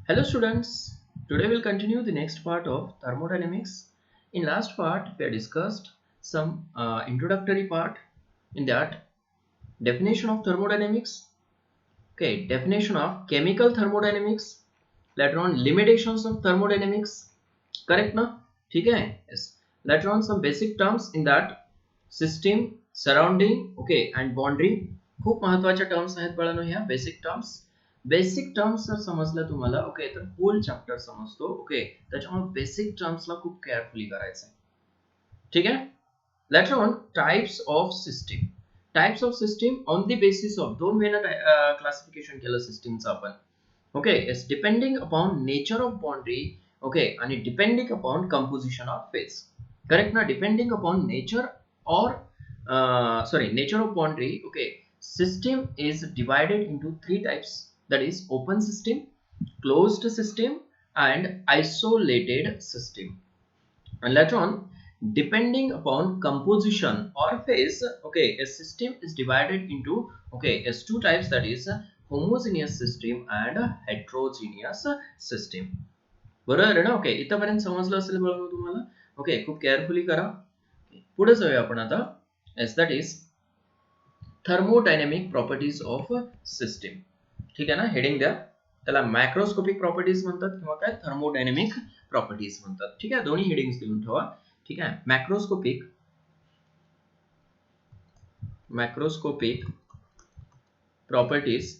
Hello students, today we'll continue the next part of thermodynamics. In last part we have discussed some introductory part in that definition of thermodynamics, definition of chemical thermodynamics, later on limitations of thermodynamics, correct na? ठीक है? Yes. Later on some basic terms in that system, surrounding, and boundary. खूप महत्त्वाच्या terms आहेत बाळांनो ह्या basic terms जर समजलं तुम्हाला तर होल चॅप्टर समजतो त्याच्यामुळे बेसिक टर्म्सला खूप केअरफुली करायचं आहे. ठीक आहे. Later on types of system on the basis of दोन वेळा क्लासिफिकेशन केलं सिस्टीमचं आपण yes depending upon nature of boundary आणि depending upon composition of phase. Correct ना? Depending upon nature or nature of boundary system is divided into three types, that is open system, closed system and isolated system. And later on depending upon composition or phase a system is divided into as two types, that is homogeneous system and heterogeneous system. बरोबर आहे ना? इथपर्यंत समजलं असेल बघा तुम्हाला. खूप carefully करा. पुढे जाऊया आपण आता. S that is thermodynamic properties of system. ठीक आहे ना? हेडिंग द्या. त्याला मॅक्रोस्कोपिक प्रॉपर्टीज म्हणतात किंवा काय थर्मोडायनेमिक प्रॉपर्टीज म्हणतात. ठीक आहे? दोन्ही हेडिंग्स लिहून ठेवा. ठीक आहे? मॅक्रोस्कोपिक प्रॉपर्टीज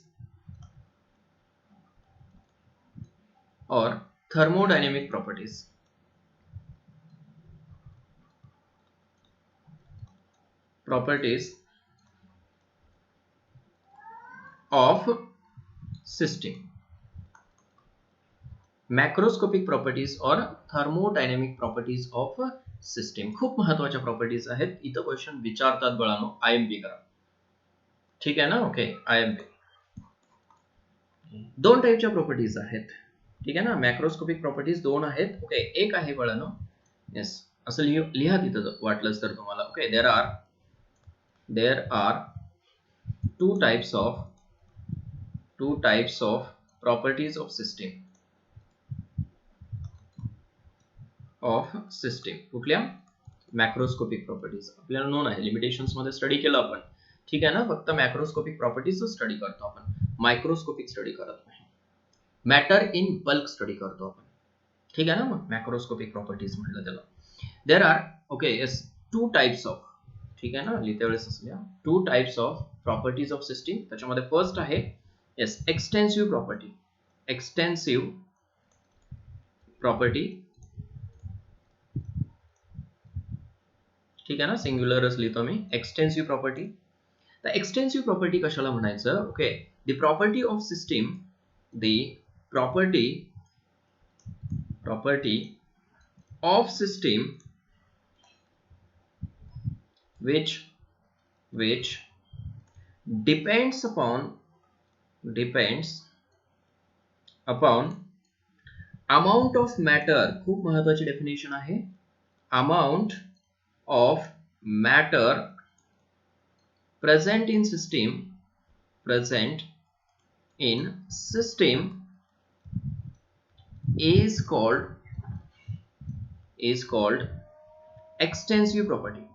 और thermodynamic properties of system. Macroscopic properties और थर्मोडायनेमिक प्रॉपर्टीज ऑफ सिस्टीम खूप महत्वाच्या प्रॉपर्टीज आहेत. इथं क्वेश्चन विचारतात बाळांनो. आयएमपी करा. ठीक आहे ना? आयएमपी दोन टाईपच्या प्रॉपर्टीज आहेत. ठीक आहे ना? मॅक्रोस्कोपिक प्रॉपर्टीज दोन आहेत. एक आहे बाळांनो येस असं लिहा तिथं वाटलंच तर तुम्हाला. there are two types of properties of system कुठल्या? मॅक्रोस्कोपिक प्रॉपर्टीज आपल्याला नोन आहे. लिमिटेशन्स मध्ये स्टडी केलं आपण. ठीक आहे ना? फक्त मॅक्रोस्कोपिक प्रॉपर्टीज स्टडी करतो आपण. मायक्रोस्कोपिक स्टडी करत नाही. मॅटर इन बल्क स्टडी करतो आपण. ठीक आहे ना? मग मॅक्रोस्कोपिक प्रॉपर्टीज म्हटलं त्याला. There are yes two types of. ठीक आहे ना? लिहिते वेळेस असल्या two types of properties of system. त्याच्यामध्ये फर्स्ट आहे येस एक्सटेन्सिव्ह प्रॉपर्टी. ठीक आहे ना? सिंग्युलरच लिहितो मी. Extensive property. तर एक्सटेन्सिव्ह प्रॉपर्टी कशाला म्हणायचं? The property of system, the property of system which depends upon amount of matter. खूप महत्वाची डेफिनेशन आहे. amount of matter present in system is called extensive property.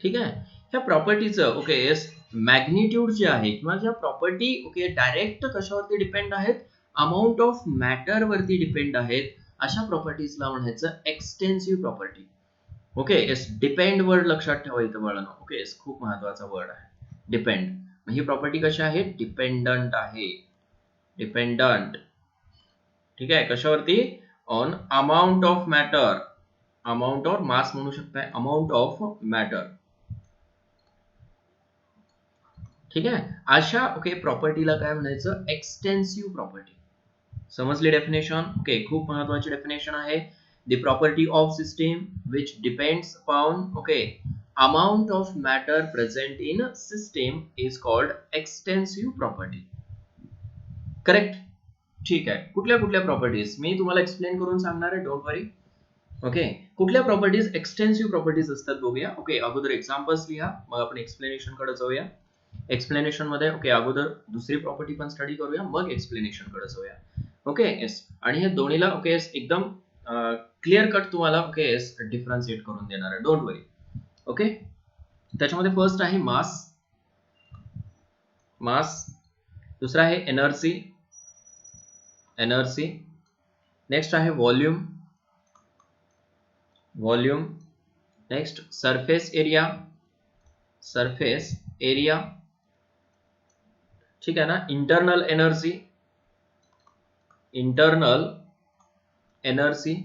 ठीक आहे? ह्या प्रॉपर्टीचं येस मॅग्निट्यूड जे आहे किंवा ज्या प्रॉपर्टी डायरेक्ट कशावरती डिपेंड आहेत? अमाऊंट ऑफ मॅटर वरती डिपेंड आहेत. अशा प्रॉपर्टीजला म्हणायचं extensive property. Yes depend word लक्षात ठेवा इथं बाळांनो. येस खूप महत्वाचा वर्ड आहे डिपेंड. ही प्रॉपर्टी कशी आहे? डिपेंडंट आहे. ठीक आहे? कशावरती? On amount of matter. Amount or mass म्हणू शकताय. Amount of matter. ठीक आहे? अशा प्रॉपर्टीला काय म्हणायचं? Extensive property. समजली डेफिनेशन? खूप महत्वाची डेफिनेशन आहे. The property of system which depends upon amount of matter present in system is called extensive property. Correct? ठीक आहे. कुठल्या प्रॉपर्टीज मी तुम्हाला एक्सप्लेन करून सांगणार आहे. डोंट वरी. कुठल्या प्रॉपर्टीज एक्सटेन्सिव्ह प्रॉपर्टीज असतात बघूया. अगोदर एक्झाम्पल्स लिहा, मग आपण एक्सप्लेनेशन कडे जाऊया. एक्सप्लेनेशन मध्ये ओके अगोदर दुसरी प्रॉपर्टी पण स्टडी करूया, मग एक्सप्लेनेशन कडे जाऊया. Okay yes. आणि हे दोन्हीला ओके येस एकदम क्लिअर कट तुम्हाला ओके येस डिफरन्शिएट करून देणार आहे, डोंट वरी. ओके, त्याच्यामध्ये फर्स्ट आहे मास, मास. दुसरा आहे एनर्जी, एनर्जी. नेक्स्ट आहे volume, volume. Next surface area, surface area. ठीक आहे ना. Internal energy, internal energy.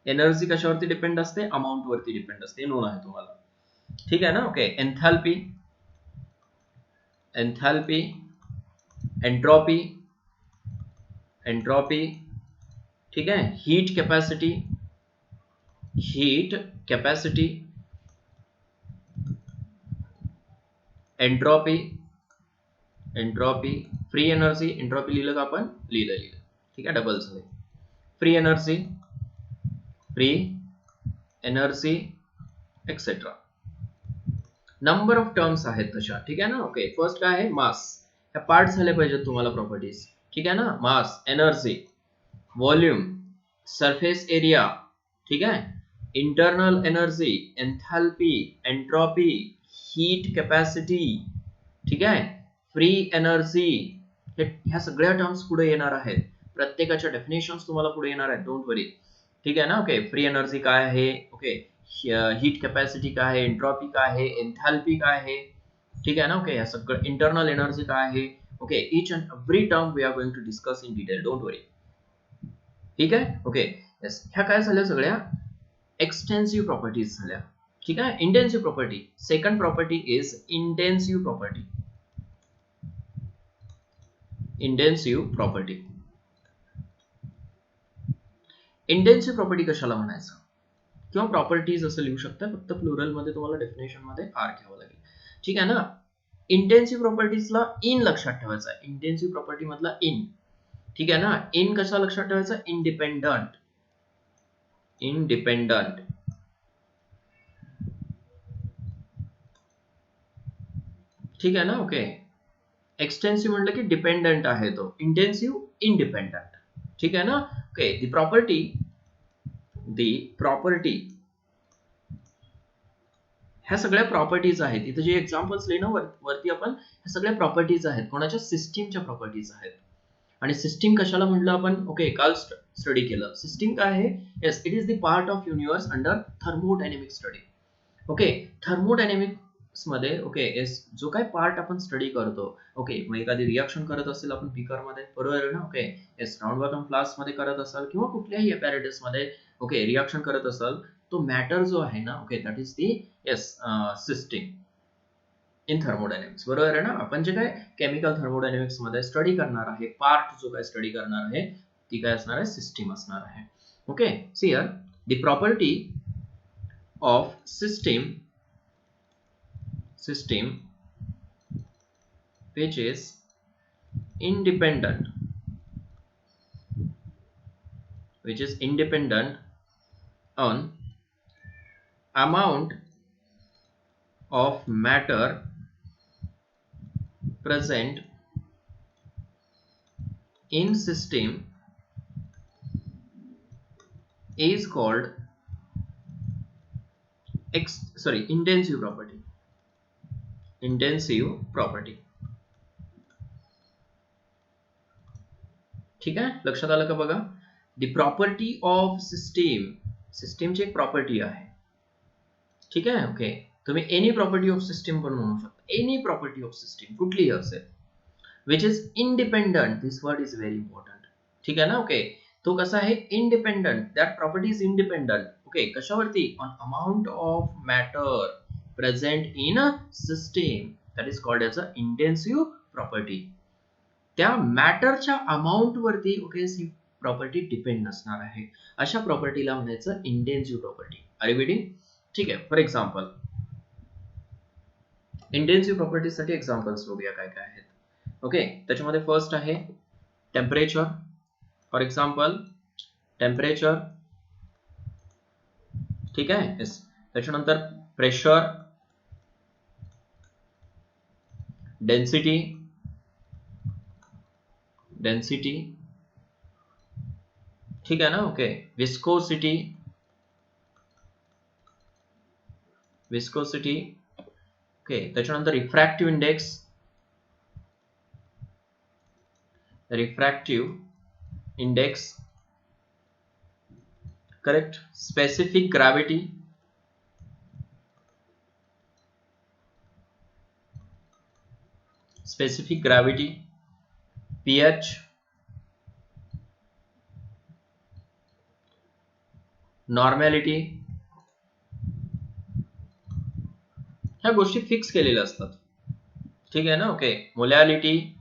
Energy कशावरती डिपेंड असते, अमाउंट वरती डिपेंड असते, नोन आहे तुम्हाला. ठीक आहे ना. Okay, enthalpy, enthalpy. Entropy, entropy. ठीक है. Heat capacity, heat capacity. Entropy, entropy. Free energy, entropy लिहिलं का आपण, लिहिलं. ठीक आहे, डबल झाले. Free energy, free energy etcetera. Number of terms आहेत तशा. ठीक आहे ना. ओके, फर्स्ट काय आहे मास. ह्या पार्ट झाले पाहिजेत तुम्हाला प्रॉपर्टीज. ठीक आहे ना. मास, एनर्जी, वॉल्यूम, सरफेस एरिया. ठीक है. Internal energy, enthalpy, entropy, heat capacity. ठीक आहे. Free energy. ह्या सगळ्या टर्म्स पुढे येणार आहेत, प्रत्येकाच्या डेफिनेशन्स तुम्हाला पुढे येणार आहेत, डोंट वरी. ठीक आहे ना. ओके, फ्री एनर्जी काय आहे, ओके हीट कैपेसिटी काय आहे, एंट्रोपी काय आहे, एंथैल्पी काय आहे. ठीक आहे ना. ओके, ह्या सगळं इंटरनल एनर्जी काय आहे. Okay, each and every term we are going to discuss in detail, don't worry. ठीक आहे. Okay yes. ह्या काय झाल्या सगळ्या एक्सटेन्सिव्ह प्रॉपर्टीज झाल्या. ठीक आहे. Intensive property, second property is intensive property. Intensive property. Intensive property कशाला म्हणायचं, किंवा प्रॉपर्टीज असं लिहू शकता, फक्त प्लुरल मध्ये तुम्हाला डेफिनेशन मध्ये आर घ्यावं लागेल. ठीक आहे ना. इंटेन्सिव्ह प्रॉपर्टीजला इन लक्षात ठेवायचा आहे, इंटेन्सिव्ह प्रॉपर्टी मधला इन. ठीक आहे ना. इन कशा लक्षात ठेवायचा, इंडिपेंडंट, इंडिपेंडंट. ठीक आहे ना. ओके, एक्सटेन्सिव्ह म्हटलं की डिपेंडंट आहे तो, इंटेन्सिव्ह इंडिपेंडंट. ठीक आहे ना. ओके, दी प्रॉपर्टी, दी प्रॉपर्टी. ह्या सगळ्या प्रॉपर्टीज आहेत, इथे जे एक्झाम्पल्स लिहिणं वरती आपण, ह्या सगळ्या प्रॉपर्टीज आहेत, कोणाच्या, सिस्टीमच्या प्रॉपर्टीज आहेत. आणि सिस्टीम कशाला म्हटलं आपण, ओके काल स्टडी केलं. सिस्टीम काय आहे, yes it is the part of universe under thermodynamic study. Okay, thermodynamics मध्ये ओके येस जो काय पार्ट आपण स्टडी करतो, ओके मग एखादी रिएक्शन करत असेल आपण बीकर मध्ये, बरोबर आहे ना. Okay yes, round bottom flask मध्ये करत असाल किंवा कुठल्याही अपॅरेटस मध्ये ओके रिएक्शन करत असाल, तो मॅटर जो आहे ना, okay that is the yes system in thermodynamics, बरोबर आहे ना. आपण जे काय केमिकल थर्मोडायनेमिक्स मध्ये स्टडी करणार आहे, पार्ट जो काय स्टडी करणार आहे, ती काय असणार आहे, सिस्टीम असणार आहे. Okay, see here the property of system, system which is independent, which is independent on amount of matter present in system is called intensive property. Intensive property. ठीक आहे, लक्षात आलं का बघा. द प्रॉपर्टी ऑफ सिस्टीम, सिस्टीमची एक property आहे. ठीक आहे. ओके, तुम्ही एनी प्रॉपर्टी ऑफ सिस्टीम पण म्हणू शकता, एनी प्रॉपर्टी ऑफ सिस्टीम कुठलीही असेल, which is independent. This word is very important. ठीक आहे ना. ओके, तो कसा आहे, independent. That property is independent. Okay, कशावरती, on amount of matter present in a system, that is called as a intensive property. त्या मॅटरच्या अमाउंट वरती ओके ही प्रॉपर्टी डिपेंड नसणार आहे, अशा प्रॉपर्टीला म्हणायचं intensive property. Are you getting. ठीक आहे. फॉर एक्झाम्पल, इंटेन्सिव्ह प्रॉपर्टी साठी एक्झाम्पल्स बघूया काय काय आहेत. ओके, त्याच्यामध्ये फर्स्ट आहे टेम्परेचर. For example temperature. ठीक आहे. त्याच्यानंतर प्रेशर, डेन्सिटी ठीक आहे ना. ओके. Viscosity okay. त्याच्यानंतर refractive index correct. Specific gravity pH normality ह्या गोष्टी फिक्स केलेल्या असतात. ठीक आहे ना. Okay. Molality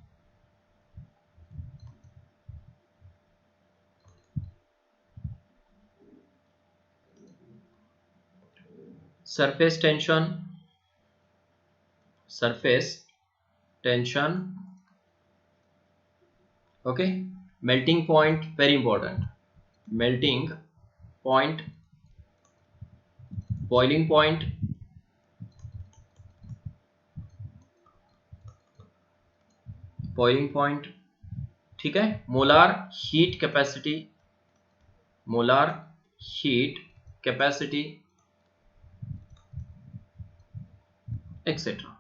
surface tension okay. Melting point very important. Melting point boiling point ठीक है. Molar heat capacity etcetera.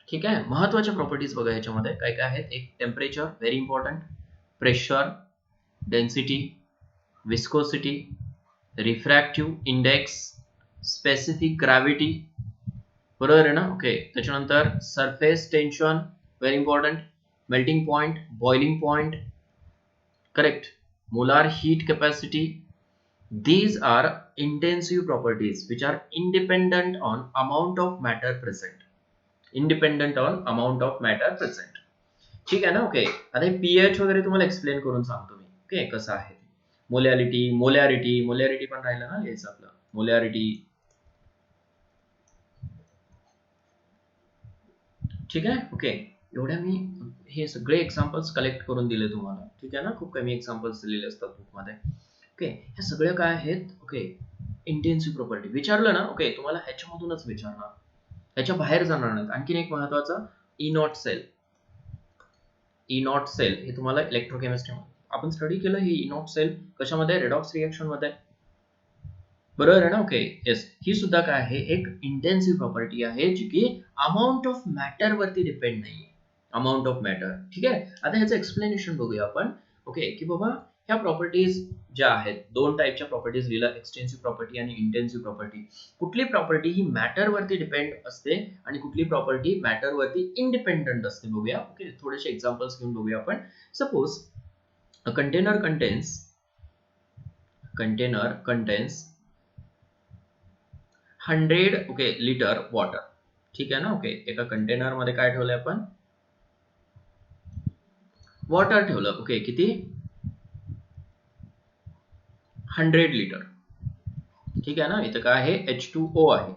ठीक आहे. महत्वाच्या प्रॉपर्टीज बघा याच्यामध्ये काय काय आहेत. एक temperature very important, pressure, density, viscosity, refractive index, specific gravity. बरोबर आहे ना. ओके. त्याच्यानंतर surface tension very important, melting point, boiling point correct, molar heat capacity. These are intensive properties which are independent on amount of matter present. ठीक आहे ना. Okay. आता हे pH वगैरे तुम्हाला एक्सप्लेन करून सांगतो मी. ओके. कसं आहे मोलॅरिटी पण राहिलं ना लिहायचं आपलं. मोलॅरिटी ठीक आहे. ओके. एवढ्या मी हे सगळे एक्झाम्पल्स कलेक्ट करून दिले तुम्हाला. ठीक आहे ना. खूप कमी एक्झाम्पल्स दिलेले असतात बुकमध्ये. ओके. ह्या सगळ्या काय आहेत. ओके. इंटेन्सिव्ह प्रॉपर्टी विचारलं ना. ओके. तुम्हाला ह्याच्यामधूनच विचारणार, ह्याच्या बाहेर जाणार नाही. आणखीन एक महत्वाचा ई नॉट सेल हे तुम्हाला इलेक्ट्रोकेमिस्ट्री आपण स्टडी केलं. ही ई नॉट सेल कशामध्ये, रेडॉक्स रिएक्शन मध्ये. बरोबर आहे ना. ओके. येस. ही सुद्धा काय आहे, एक इंटेन्सिव्ह प्रॉपर्टी आहे जी की अमाऊंट ऑफ मॅटर वरती डिपेंड नाहीये. Amount of matter. ठीक आहे. आता ह्याचं एक्सप्लेनेशन बघूया आपण. ओके. की बाबा ह्या प्रॉपर्टीज ज्या आहेत, दोन टाईपच्या प्रॉपर्टीज लिहिला, एक्सटेन्सिव्ह प्रॉपर्टी आणि इंटेन्सिव्ह प्रॉपर्टी. कुठली प्रॉपर्टी ही मॅटर वरती डिपेंड असते आणि कुठली प्रॉपर्टी मॅटर वरती इंडिपेंडंट असते बघूया. ओके. थोडेसे एक्झाम्पल्स घेऊन बघूया आपण. Suppose a container contains 100 okay litre water. ठीक आहे ना. ओके. एका कंटेनर मध्ये काय ठेवलंय आपण, वॉटर ठेवलं. ओके. किती, 100 लिटर. ठीक आहे ना. इथं काय आहे, H2O आहे.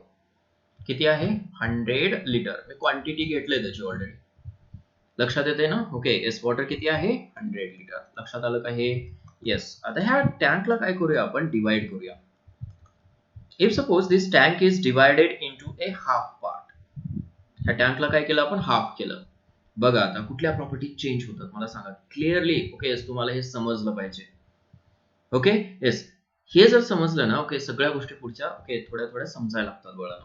किती आहे, 100 लिटर. मी क्वांटिटी घेतलंय त्याची ऑलरेडी. लक्षात येते ना. ओके. येस. वॉटर किती आहे, 100 लिटर. लक्षात आलं का हे. येस. आता ह्या टँकला काय करूया आपण, डिवाइड करूया. If suppose this tank is divided into A half part. ह्या टँकला काय केलं आपण, हाफ केलं. बघा आता कुठल्या प्रॉपर्टी चेंज होतात मला सांगा क्लिअरली. ओके. येस. तुम्हाला हे समजलं पाहिजे. ओके. येस. हे जर समजलं ना. ओके. सगळ्या गोष्टी पुढच्या ओके थोड्या समजायला लागतात बळाला.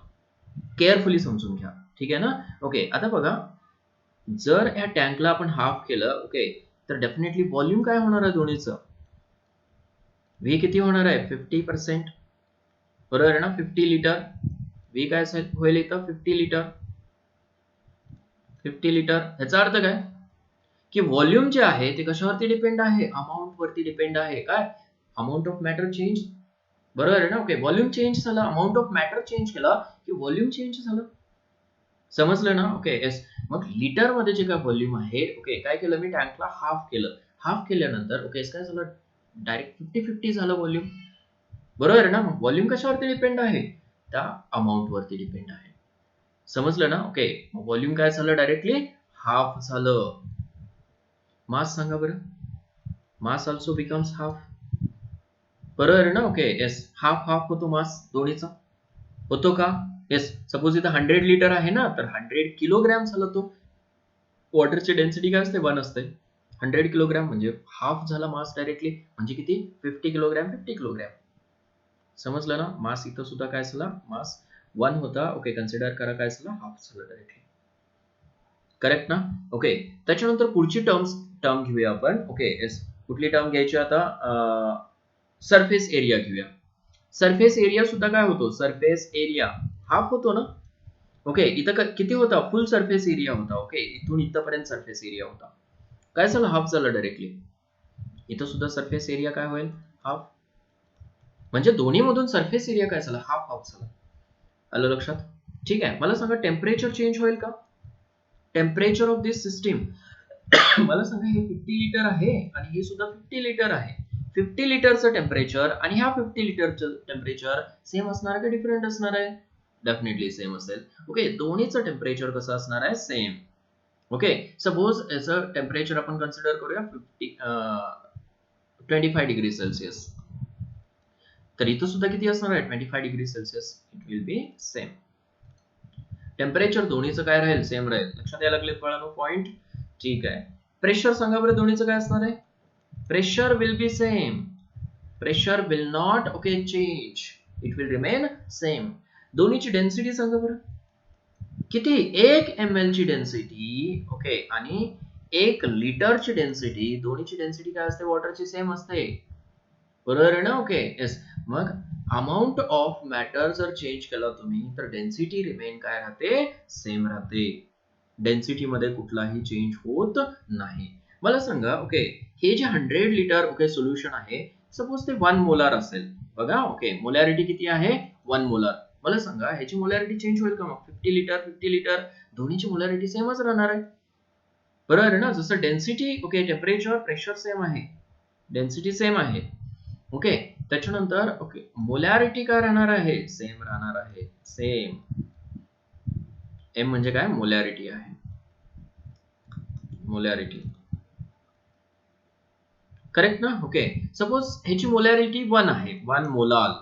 केअरफुली समजून घ्या. ठीक आहे ना. ओके. आता बघा, जर या टँकला आपण हाफ केलं ओके, तर डेफिनेटली व्हॉल्यूम काय होणार आहे दोन्हीचं, व्ही किती होणार आहे, 50%. बरोबर आहे ना. 50 लिटर. व्ही काय होईल इथं, 50 लिटर. ह्याचा अर्थ काय की व्हॉल्यूम जे आहे ते कशावरती डिपेंड आहे, अमाऊंट वरती डिपेंड आहे. काय, अमाऊंट ऑफ मॅटर चेंज. बरोबर आहे ना. ओके. व्हॉल्यूम चेंज झाला, अमाऊंट ऑफ मॅटर चेंज केला की व्हॉल्यूम चेंज झालं. समजलं ना. ओके. येस. मग लिटर मध्ये जे काय व्हॉल्यूम आहे, ओके काय केलं मी, टँकला हाफ केलं. हाफ केल्यानंतर ओके काय झालं, डायरेक्ट 50-50 झालं व्हॉल्यूम. बरोबर आहे ना. मग व्हॉल्यूम कशावरती डिपेंड आहे, त्या अमाऊंट वरती डिपेंड आहे. समजलं ना. ओके. मग व्हॉल्यूम काय झालं, डायरेक्टली हाफ झालं. मास सांगा बरं, मास ऑल्सो बिकम्स हाफ. बरोबर आहे ना. ओके. येस. हाफ होतो मास दोन्हीचा, होतो का, येस, सपोज इथं 100 लिटर आहे ना, तर 100 किलोग्रॅम झालं तो. वॉटरची डेन्सिटी काय असते? 1 असते. 100 किलोग्रॅम म्हणजे हाफ झाला मास डायरेक्टली. म्हणजे किती? 50 किलोग्रॅम, 50 किलोग्रॅम. समजलं ना? मास इथं सुद्धा काय झाला? मास 1 होता. ओके, कन्सिडर करा काय झाला? हाफ झाला डायरेक्टली. करेक्ट ना? ओके, त्याच्यानंतर पुढची टर्म घेऊया आपण. ओके, येस, कुठली टर्म घ्यायची आता? सरफेस एरिया घेऊया. सरफेस एरिया सुद्धा काय होतो? सरफेस एरिया हाफ होतो ना? ओके, इथं किती होता? फुल सरफेस एरिया होता. ओके, इथून इथपर्यंत सरफेस एरिया होता. काय झालं? हाफ झालं डायरेक्टली. इथं सुद्धा सरफेस एरिया काय होईल? हाफ. म्हणजे दोन्ही मधून सरफेस एरिया काय झाला? हाफ हाफ झाला. आलं लक्षात? ठीक आहे, मला सांगा टेम्परेचर चेंज होईल का? टेम्परेचर ऑफ दिस सिस्टीम मला सांगा, हे 50 लिटर आहे आणि हे सुद्धा 50 लिटर आहे. 50 लिटरचं टेम्परेचर आणि ह्या 50 लिटरचं टेम्परेचर सेम असणार आहे का डिफरंट असणार आहे? डेफिनेटली सेम असेल. ओके, दोन्हीचं टेम्परेचर कसं असणार आहे? सेम. ओके, सपोज याचं टेम्परेचर आपण कन्सिडर करूया 25 डिग्री सेल्सिअस. तर इथं सुद्धा किती असणार आहे? 25 degree Celsius. It will be same. Temperature दोन्हीचं काय राहील? सेम राहील. लक्षात यायला लागले बाळांनो पॉइंट? ठीक आहे. प्रेशर सांगा बरं, दोन्हीचं काय असणार आहे? Pressure will be same. Pressure will not change. It will remain same. दोन्हीची डेन्सिटी सांगा बरं. किती? 1 ml ची डेन्सिटी. ओके, आणि 1 लिटरची डेन्सिटी. दोन्हीची डेन्सिटी काय असते? वॉटरची सेम असते. बरोबर आहे ना? Okay, yes. मग अमाऊंट ऑफ मॅटर जर चेंज केला तुम्ही, तर डेन्सिटी रिमेन काय राहते? सेम राहते. डेन्सिटी मध्ये कुठलाही चेंज होत नाही. मला सांगा, ओके, हे जे 100 लिटर सोल्युशन आहे, सपोज ते 1 मोलार असेल. बघा, ओके, मोलॅरिटी किती आहे? 1 मोलार. मला सांगा, ह्याची मोलॅरिटी चेंज होईल का? मग 50 लिटर दोन्हीची मोलॅरिटी सेमच राहणार आहे. बरोबर आहे ना? जसं डेन्सिटी, टेम्परेचर, प्रेशर सेम आहे, डेन्सिटी सेम आहे. ओके, त्याच्यानंतर मोलॅरिटी काय राहणार आहे? सेम राहणार आहे. सेम. एम म्हणजे काय? मोलॅरिटी आहे. मोलॅरिटी. करेक्ट ना? ओके, सपोज ह्याची मोलॅरिटी 1 आहे. 1 मोलाल.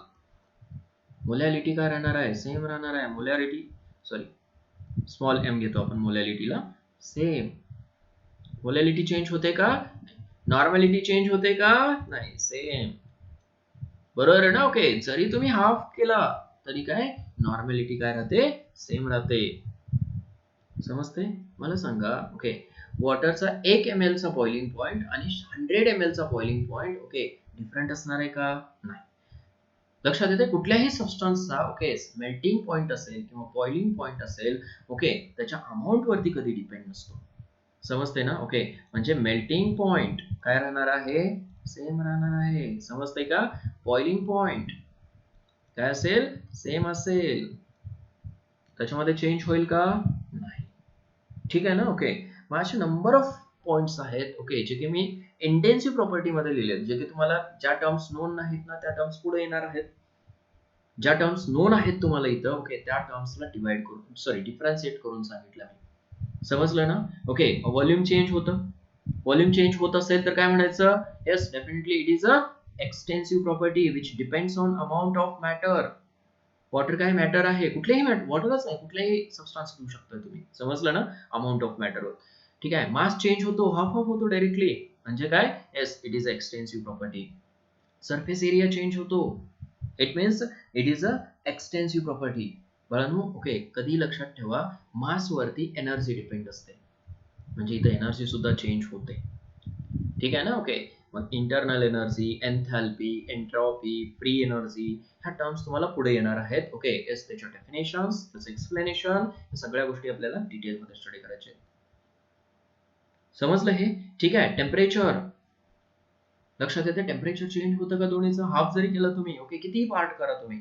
मोलॅरिटी काय राहणार आहे? सेम राहणार आहे. मोलॅरिटी, सॉरी, स्मॉल एम घेतो आपण मोलॅरिटीला. सेम. मोलॅरिटी चेंज होते का? नॉर्मॅलिटी चेंज होते का? नाही, सेम. बरोबर आहे ना? ओके, जरी तुम्ही हाफ केला तरी काय? नॉर्मॅलिटी काय राहते? सेम राहते. समजते? मला सांगा, ओके, वॉटरचा 1 ml चा बॉइलिंग पॉइंट आणि 100 ml चा बॉइलिंग पॉइंट डिफरंट असणार आहे का? नाही. लक्षात येते? कुठल्याही सबस्टन्सचा मेल्टिंग पॉइंट असेल किंवा बॉइलिंग पॉइंट असेल, त्याच्या अमाऊंट वरती कधी डिपेंड नसतो. समजते ना? ओके, म्हणजे मेल्टिंग पॉइंट काय राहणार आहे? सेम राहणार आहे. समजते का? बॉइलिंग पॉइंट काय असेल? सेम असेल. त्याच्यामध्ये चेंज होईल का? नाही. ठीक आहे ना? ओके, मग असे नंबर ऑफ पॉइंट्स आहेत जे की मी इंटेन्सिव्ह प्रॉपर्टी मध्ये लिहिले, जे की तुम्हाला ज्या टर्म्स नोन नाहीत ना, त्या टर्म्स पुढे येणार आहेत. ज्या टर्म्स नोन आहेत तुम्हाला इथं, त्या टर्म्सला डिवाइड करून, सॉरी, डिफरन्शिएट करून सांगितलं आहे. समजलं ना? ओके, व्हॉल्यूम चेंज होतं. व्हॉल्यूम चेंज होत असेल तर काय म्हणायचं? Yes, definitely it is a extensive property which depends on amount of matter. Water काय? मॅटर आहे. कुठलेही वॉटरच आहे, कुठलेही सबस्टन्स घेऊ शकता तुम्ही. समजलं ना? अमाउंट ऑफ मॅटरवर. ठीक आहे, मास चेंज होतो, हाफ हाफ होतो डायरेक्टली. म्हणजे काय? Yes, it is a extensive property. Surface area change होतो. It means it is a extensive property. बाळांनो, कधी लक्षात ठेवा, मास वरती एनर्जी डिपेंड असते. म्हणजे इथे एनर्जी सुद्धा चेंज होते. ठीक आहे ना? मग internal energy, एन्थॅल्पी, entropy, free energy, ह्या टर्म्स तुम्हाला पुढे येणार आहेत. येस, त्याच्या डेफिनेशन्स, त्याचं एक्सप्लेनेशन, सगळ्या गोष्टी आपल्याला डिटेलमध्ये स्टडी करायचे. समजलं हे? ठीक आहे. टेम्परेचर लक्षात येते? टेम्परेचर चेंज होतं का दोन्हीचं? हाफ जरी केलं तुम्ही, कितीही पार्ट करा तुम्ही,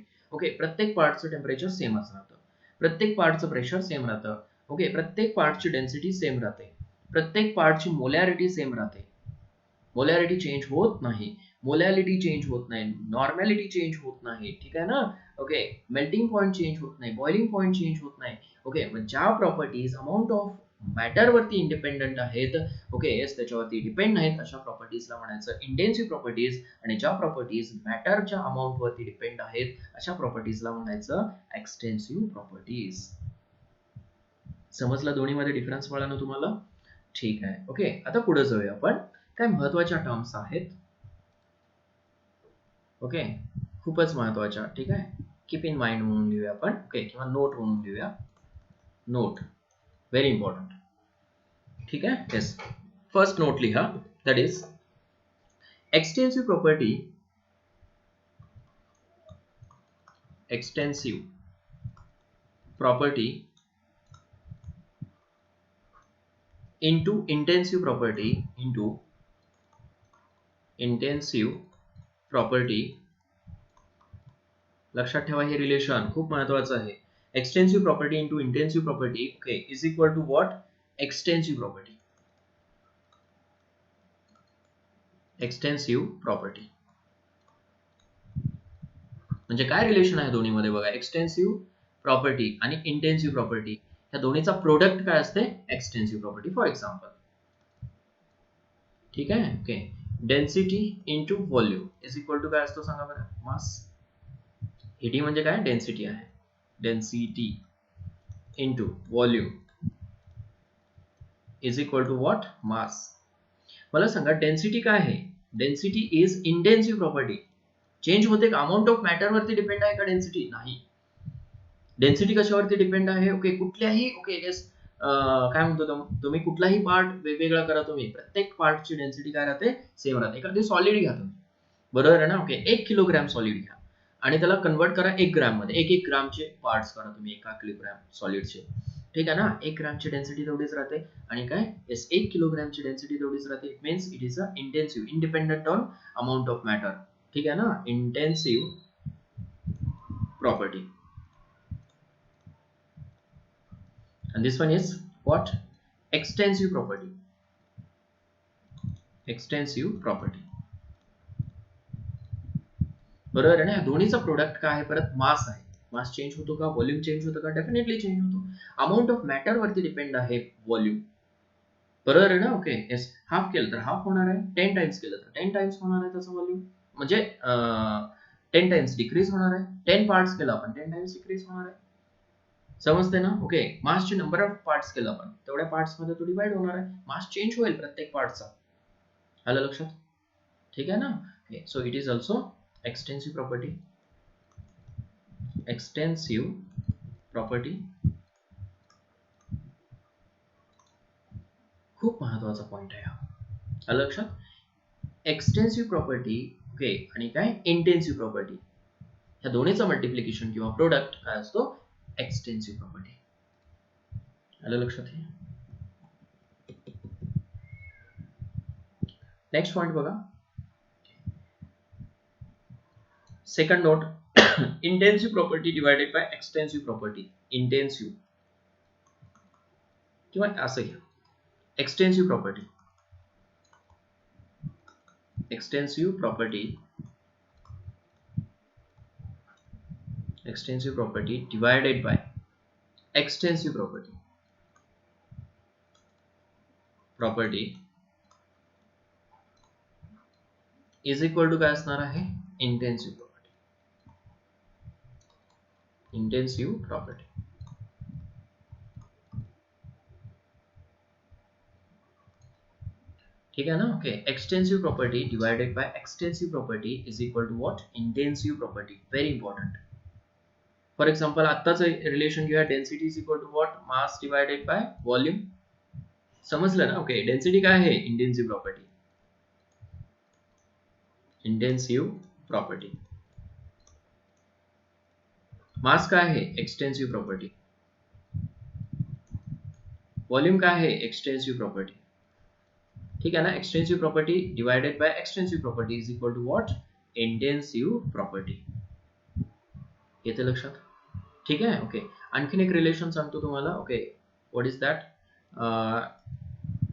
प्रत्येक पार्टचं टेम्परेचर सेमच राहतं. प्रत्येक पार्टचं प्रेशर सेम राहतं. प्रत्येक पार्टची डेन्सिटी सेम राहते. प्रत्येक पार्टची मोलॅरिटी सेम राहते. मोलॅरिटी चेंज होत नाही. मोलॅलिटी चेंज होत नाही. नॉर्मॅलिटी चेंज होत नाही. ठीक आहे ना? मेल्टिंग पॉइंट चेंज होत नाही. बॉइलिंग पॉइंट चेंज होत नाही. मग ज्या प्रॉपर्टीज अमाउंट ऑफ मॅटर वरती इंडिपेंडंट आहेत, ओके येस, त्याच्यावरती डिपेंड नाहीत, अशा प्रॉपर्टीजला म्हणायचं इंटेन्सिव्ह प्रॉपर्टीज. आणि ज्या प्रॉपर्टीज मॅटरच्या अमाऊंट वरती डिपेंड आहेत, अशा प्रॉपर्टीजला म्हणायचं एक्सटेन्सिव्ह प्रॉपर्टीज. समजला दोन्हीमध्ये डिफरन्स ना तुम्हाला? ठीक आहे. ओके, आता पुढे जाऊया आपण. काय महत्वाच्या टर्म्स आहेत, ओके, खूपच महत्वाच्या. ठीक आहे, कीप इन माइंड म्हणून लिहूया आपण, ओके, किंवा नोट म्हणून लिहूया. Note, very important. ठीक आहे, येस. फर्स्ट नोट लिहा, that is extensive property. Extensive property into intensive property, into intensive property. लक्षात ठेवा, हे रिलेशन खूप महत्वाचं आहे. Extensive property into intensive property, okay, is equal to what? Extensive property. Extensive property म्हणजे काय रिलेशन आहे दोन्हीमध्ये बघा. एक्सटेन्सिव्ह प्रॉपर्टी आणि इंटेन्सिव्ह प्रॉपर्टी, या दोन्हीचा प्रोडक्ट काय असते? Extensive property. फॉर एक्झाम्पल, ठीक आहे, okay, density into volume is equal to काय असतो सांगा बरं? मास. हीटी म्हणजे काय? डेन्सिटी आहे. Density into volume is equal to what? Mass. मला सांगा डेन्सिटी काय आहे? Density is intensive property. Change होते का? अमाऊंट ऑफ मॅटर वरती डिपेंड आहे का डेन्सिटी? नाही. डेन्सिटी कशावरती डिपेंड आहे? ओके, कुठल्याही, ओके येस, काय म्हणतो तुम्ही, कुठलाही पार्ट वेगवेगळा करा तुम्ही, प्रत्येक पार्टची डेन्सिटी काय राहते? सेम राहते. एखादी सॉलिड घ्या तुम्ही, बरोबर आहे ना? ओके, 1 किलोग्रॅम सॉलिड घ्या आणि त्याला कन्वर्ट करा 1 ग्रॅम मध्ये. 1 ग्रामचे पार्ट्स करा तुम्ही 1 किलोग्रॅम सॉलिडचे. ठीक आहे ना? 1 ग्रॅमची डेन्सिटी तेवढीच राहते आणि काय? येस, 1 किलोग्रॅमची डेन्सिटी तेवढीच राहते. It means it is a intensive, independent on amount of matter. ठीक आहे ना? Intensive property. And this one is what? Extensive property. Extensive property. बरोबर आहे ना? दोन्हीचा प्रोडक्ट काय आहे? परत मास आहे. मास चेंज होतो का? व्हॉल्यूम चेंज होतो का? डेफिनेटली चेंज होतो. अमाउंट ऑफ मॅटर वरती डिपेंड आहे व्हॉल्यूम, बरोबर आहे ना? Okay, yes. हाफ केलं तर हाफ होणार आहे, 10 टाइम्स केलं तर 10 टाइम्स होणार आहे त्याचं व्हॉल्यूम. म्हणजे 10 टाइम्स डिक्रीज होणार आहे. 10 पार्ट्स केलं आपण, 10 टाइम्स डिक्रीज होणार आहे. समजते ना? ओके, मासचे नंबर ऑफ पार्ट्स केलं आपण, तेवढ्या पार्ट्स मध्ये तो डिवाइड होणार आहे. मास चेंज होईल प्रत्येक पार्टचा. आलं लक्षात? ठीक आहे ना? Okay, so it is also extensive property. Extensive property खूप महत्वाचा पॉइंट आहे हा. आलं लक्षात? एक्सटेन्सिव्ह प्रॉपर्टी, ओके, आणि काय? इंटेन्सिव्ह प्रॉपर्टी, ह्या दोन्हीचा मल्टिप्लिकेशन किंवा प्रोडक्ट काय असतो? Extensive property. आलं लक्षात? हे नेक्स्ट पॉइंट बघा. Second note, intensive property divided by extensive property. Intensive किंवा असं घ्या, extensive property. Extensive property, extensive property divided by extensive property. Property is equal to काय असणार आहे? Intensive property. Intensive property. ठीक है ना? Okay, extensive property divided by extensive property is equal to what? Intensive property. Very important. For example आत्ताच relation घेऊया, density is equal to what? Mass divided by volume. समजलं ना? Okay, density काय आहे? Intensive property. Intensive property. Mass काय आहे? Extensive property. Volume काय आहे? Extensive property. ठीक आहे ना? Extensive property divided by extensive property is equal to what? Intensive property. येते लक्षात? ठीक आहे. ओके, आणखीन एक रिलेशन सांगतो तुम्हाला. Okay, what is that?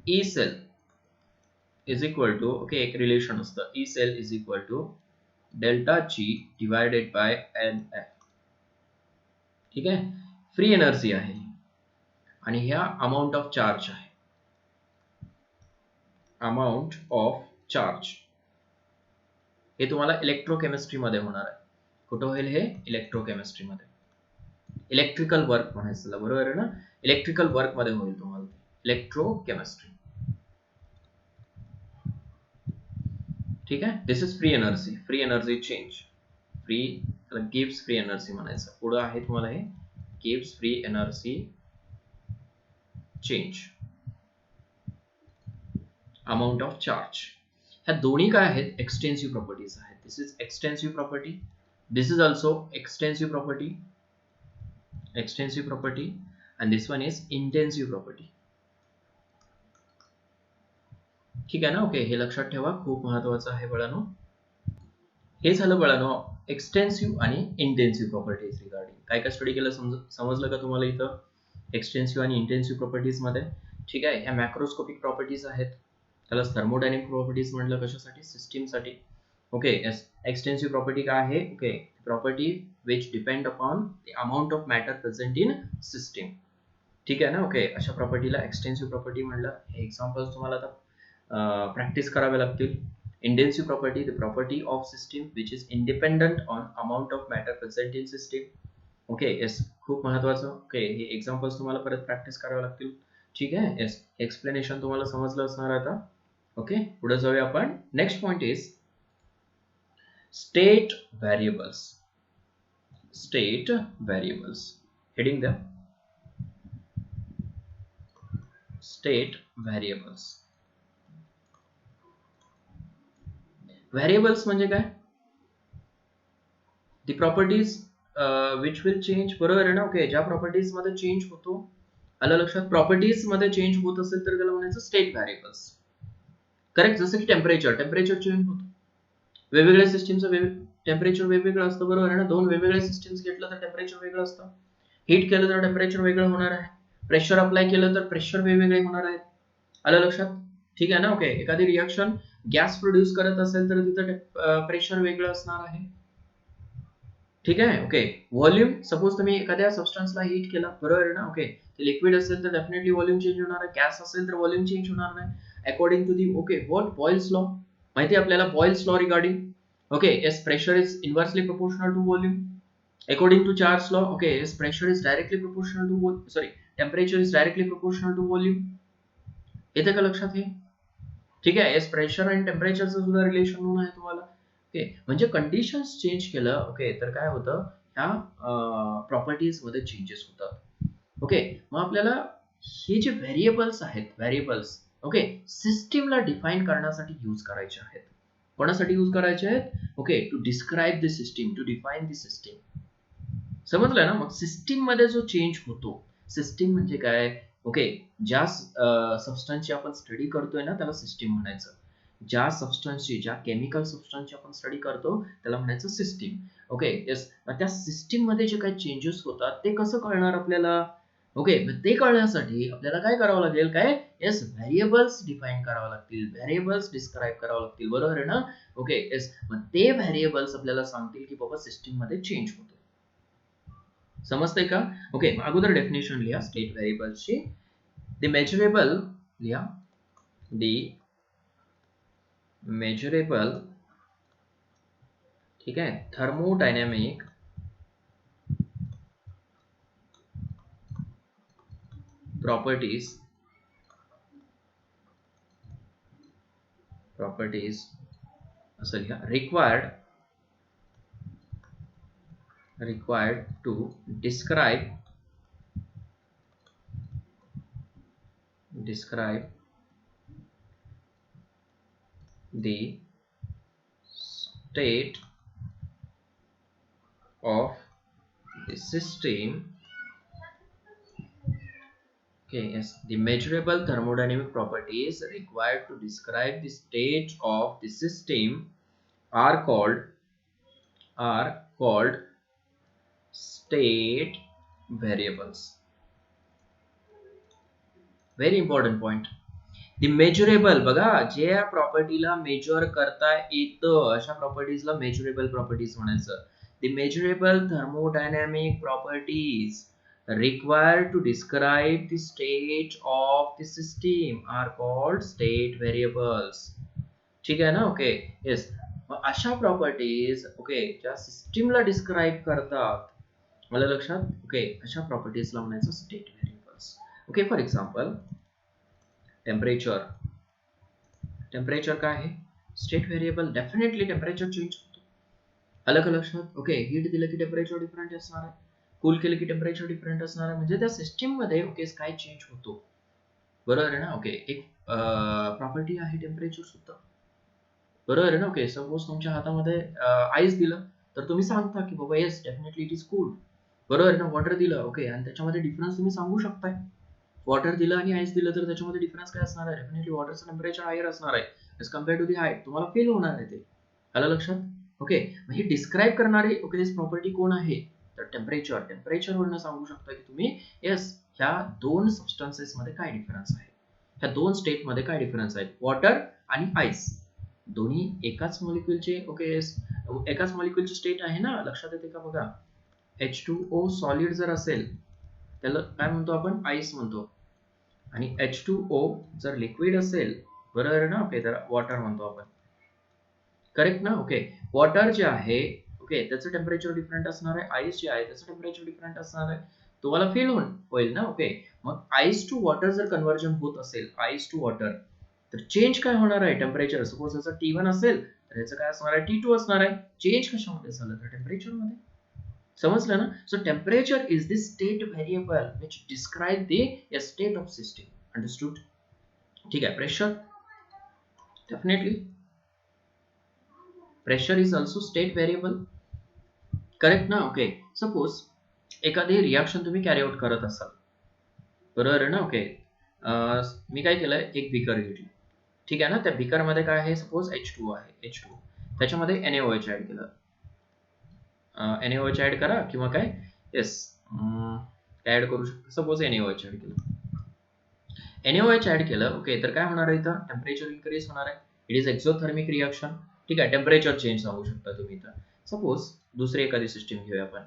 E cell is equal to, okay, एक रिलेशन असतं, E cell is equal to delta G divided by N F. ठीक आहे, फ्री एनर्जी आहे. आणि ह्या अमाऊंट ऑफ चार्ज आहे, अमाऊंट ऑफ चार्ज. हे तुम्हाला इलेक्ट्रोकेमिस्ट्री मध्ये होणार आहे. कुठं होईल हे? इलेक्ट्रोकेमिस्ट्री मध्ये, इलेक्ट्रिकल वर्क म्हणायचं, बरोबर आहे ना? इलेक्ट्रिकल वर्क मध्ये होईल तुम्हाला इलेक्ट्रोकेमिस्ट्री. ठीक आहे. This is free energy, free energy change, free गिव्स फ्री एनर्जी म्हणायचं. पुढे आहे तुम्हाला हे गिव्स free energy change, amount of charge. ह्या दोन्ही काय आहेत? एक्सटेन्सिव्ह प्रॉपर्टीज आहेत. This is extensive property, this is also extensive property, extensive property, and this one is intensive property. ठीक आहे ना? ओके, हे लक्षात ठेवा, खूप महत्वाचं आहे बाळांनो. हे झालं बाळांनो एक्सटेन्सिव्ह आणि इंटेन्सिव्ह प्रॉपर्टीज रिगार्डिंग. काय काय स्टडी केलं समजलं का तुम्हाला इथं एक्सटेन्सिव्ह आणि इंटेन्सिव्ह प्रॉपर्टीज मध्ये? ठीक आहे. ह्या मॅक्रोस्कोपिक प्रॉपर्टीज आहेत, त्याला थर्मोडायनेमिक प्रॉपर्टीज म्हटलं. कशासाठी? सिस्टीमसाठी. ओके, एक्सटेन्सिव्ह प्रॉपर्टी काय आहे? Okay, property which depend upon the amount of matter present in system. ठीक आहे ना? ओके, अशा प्रॉपर्टीला एक्सटेन्सिव्ह प्रॉपर्टी म्हणलं. हे एक्झाम्पल्स तुम्हाला आता प्रॅक्टिस करावे लागतील. Intensive property, the property of system which is independent on amount of matter present in system. Okay, yes, खूप महत्वाचं. ओके, हे एक्झाम्पल्स तुम्हाला परत प्रॅक्टिस करावे लागतील. ठीक आहे. येस, एक्सप्लेनेशन तुम्हाला समजलं असणार आता. ओके, पुढे जाऊया आपण. Next point is state variables. State variables, heading the state variables. Variables म्हणजे काय? The properties which will change, बरोबर आहे ना? ओके, ज्या प्रॉपर्टीज मध्ये चेंज होतो. आलं लक्षात? प्रॉपर्टीज मध्ये चेंज होत असेल तर त्याला म्हणायचं स्टेट व्हेरिएबल्स. करेक्ट. जसं की टेम्परेचर चेंज होतो. वेगवेगळ्या सिस्टीमचं टेम्परेचर वेगवेगळं असतं, बरोबर आहे ना? दोन वेगवेगळ्या सिस्टीम्स घेतलं तर टेम्परेचर वेगळं असतं. हीट केलं तर टेम्परेचर वेगळं होणार आहे. प्रेशर अप्लाय केलं तर प्रेशर वेगवेगळे होणार आहेत. आलं लक्षात? ठीक आहे ना? ओके, एखादी रिएक्शन गॅस प्रोड्यूस करत असेल तर तिथं प्रेशर वेगळं असणार आहे. ठीक आहे. ओके, व्हॉल्यूम, सपोज तुम्ही एखाद्या सबस्टन्सला हीट केला, बरोबर आहे ना? ओके, ते लिक्विड असेल तर डेफिनेटली व्हॉल्यूम चेंज होणार आहे. गॅस असेल तर व्हॉल्यूम चेंज होणार नाही. According to the okay what Boyle's law, माहिती आहे आपल्याला Boyle's law regarding. Okay, yes, pressure is inversely proportional to volume. According to Charles law, okay, yes, pressure is directly proportional to temperature is directly proportional to volume. येते का लक्षात हे? ठीक आहे. Yes, pressure आणि टेम्परेचरचं सुद्धा रिलेशन म्हणून आहे तुम्हाला. ओके, म्हणजे कंडिशन्स चेंज केलं, ओके, तर काय होतं? ह्या प्रॉपर्टीज मध्ये चेंजेस होतात. ओके, मग आपल्याला हे जे व्हेरिएबल्स आहेत, व्हेरिएबल्स ओके सिस्टीमला डिफाइन करण्यासाठी यूज करायचे आहेत. कोणासाठी यूज करायचे आहेत? Okay, to describe the system, to define the system. समजलं ना? मग सिस्टीम मध्ये जो चेंज होतो, सिस्टीम म्हणजे काय? ओके, ज्या सबस्टन्सची आपण स्टडी करतोय ना त्याला सिस्टीम म्हणायचं. ज्या सबस्टन्सची, ज्या केमिकल सबस्टन्सची आपण स्टडी करतो त्याला म्हणायचं सिस्टीम. ओके, येस, त्या सिस्टीम मध्ये जे काही चेंजेस होतात ते कसं कळणार आपल्याला? ओके, ते कळण्यासाठी आपल्याला काय करावं लागेल? काय? येस, व्हेरिएबल्स डिफाइन करावं लागतील, व्हेरिएबल्स डिस्क्राइब करावं लागतील, बरोबर आहे ना? ओके, येस, मग ते व्हेरिएबल्स आपल्याला सांगतील की बाबा सिस्टीम मध्ये चेंज होतो. समजतंय का? ओके, अगोदर डेफिनेशन लिहा स्टेट व्हेरिएबल्सची. द मेजरेबल लिहा, द मेजरेबल, ठीक आहे, थर्मोडायनेमिक properties असं लिहा, required to describe the state of the system. Okay, yes, the measurable thermodynamic properties required to describe the state of the system are called state variables. Very important point. The measurable, बघा, जे प्रॉपर्टीला major करता येतं अशा प्रॉपर्टीजला measurable properties म्हणायचं. The measurable thermodynamic properties required to describe the state of the system are called state variables. ठीक आहे ना? Okay. Yes. अशा प्रॉपर्टीज ओके ज्या सिस्टीमला डिस्क्राईब करतात, मला लक्षात, ओके, अशा प्रॉपर्टीज लावण्याचं state variables. Okay, for example temperature. Temperature काय आहे? State variable. Definitely temperature change होतो. अलग लक्षात. ओके, हीट दिलं की टेम्परेचर डिफरंट असणार आहे, कूल केलं की टेम्परेचर डिफरंट असणार आहे, म्हणजे त्या सिस्टीम मध्ये ओके काय चेंज होतो, बरोबर आहे ना? ओके, एक प्रॉपर्टी आहे टेम्परेचर सुद्धा, बरोबर आहे ना? ओके, सपोज तुमच्या हातामध्ये आईस दिलं तर तुम्ही सांगता की बाबा yes definitely it is cool, बरोबर आहे ना? वॉटर दिलं ओके आणि त्याच्यामध्ये डिफरन्स तुम्ही सांगू शकताय. वॉटर दिलं आणि आईस दिलं तर त्याच्यामध्ये डिफरन्स काय असणार आहे? डेफिनेटली वॉटरचं टेम्परेचर हायर असणार आहे as compare to the height. तुम्हाला फील होणार आहे ते. आलं लक्षात? ओके, ही डिस्क्राईब करणारी ओके प्रॉपर्टी कोण आहे? तर टेम्परेचर. टेम्परेचर वरून सांगू शकता की तुम्ही येस ह्या दोन सबस्टन्सेस मध्ये काय डिफरन्स आहे, ह्या दोन स्टेट मध्ये काय डिफरन्स आहे, वॉटर आणि आईस दोन्ही एकाच मॉलिक्युलचे ओके एकाच मॉलिक्युलची स्टेट आहे ना? लक्षात येते का बघा? H2O सॉलिड जर असेल त्याला काय म्हणतो आपण? आईस म्हणतो. आणि H2O जर लिक्विड असेल, बरोबर ना? ओके, तर वॉटर म्हणतो आपण. करेक्ट ना? ओके, वॉटर जे आहे ओके त्याचं टेम्परेचर डिफरंट असणार आहे, आईस जे आहे त्याचं टेम्परेचर डिफरंट असणार आहे. तुम्हाला फील होईल ना? ओके, मग आईस टू वॉटर जर कन्व्हर्जन होत असेल, आईस टू वॉटर, तर चेंज काय होणार आहे? टेम्परेचर. सपोज याचं T1 असेल तर याचं काय असणार आहे? T2 असणार आहे. चेंज कशामध्ये झालं? तर टेम्परेचर मध्ये. समजलं ना? So temperature is the state variable which describe the state of system. Understood? ठीक आहे. Pressure, definitely pressure is also state variable. Correct ना? ओके, सपोज एखादी रिएक्शन तुम्ही कॅरी आउट करत असाल, बरोबर आहे ना? ओके, मी काय केलंय, एक बीकर घेतली, ठीक आहे ना? त्या बीकर मध्ये काय आहे? सपोज H2 आहे, H2 त्याच्यामध्ये NaOH ऍड केलं. NaOH ऍड करा किंवा काय येस काय ऍड करू शकतो? सपोज NaOH ऍड केलं. NaOH ऍड केलं ओके, तर काय होणार आहे? इथं टेम्परेचर इन्क्रीज होणार आहे. It is exothermic reaction. ठीक आहे, टेम्परेचर चेंज सांगू शकता तुम्ही इथं. सपोज दुसरी एखादी सिस्टीम घेऊया आपण.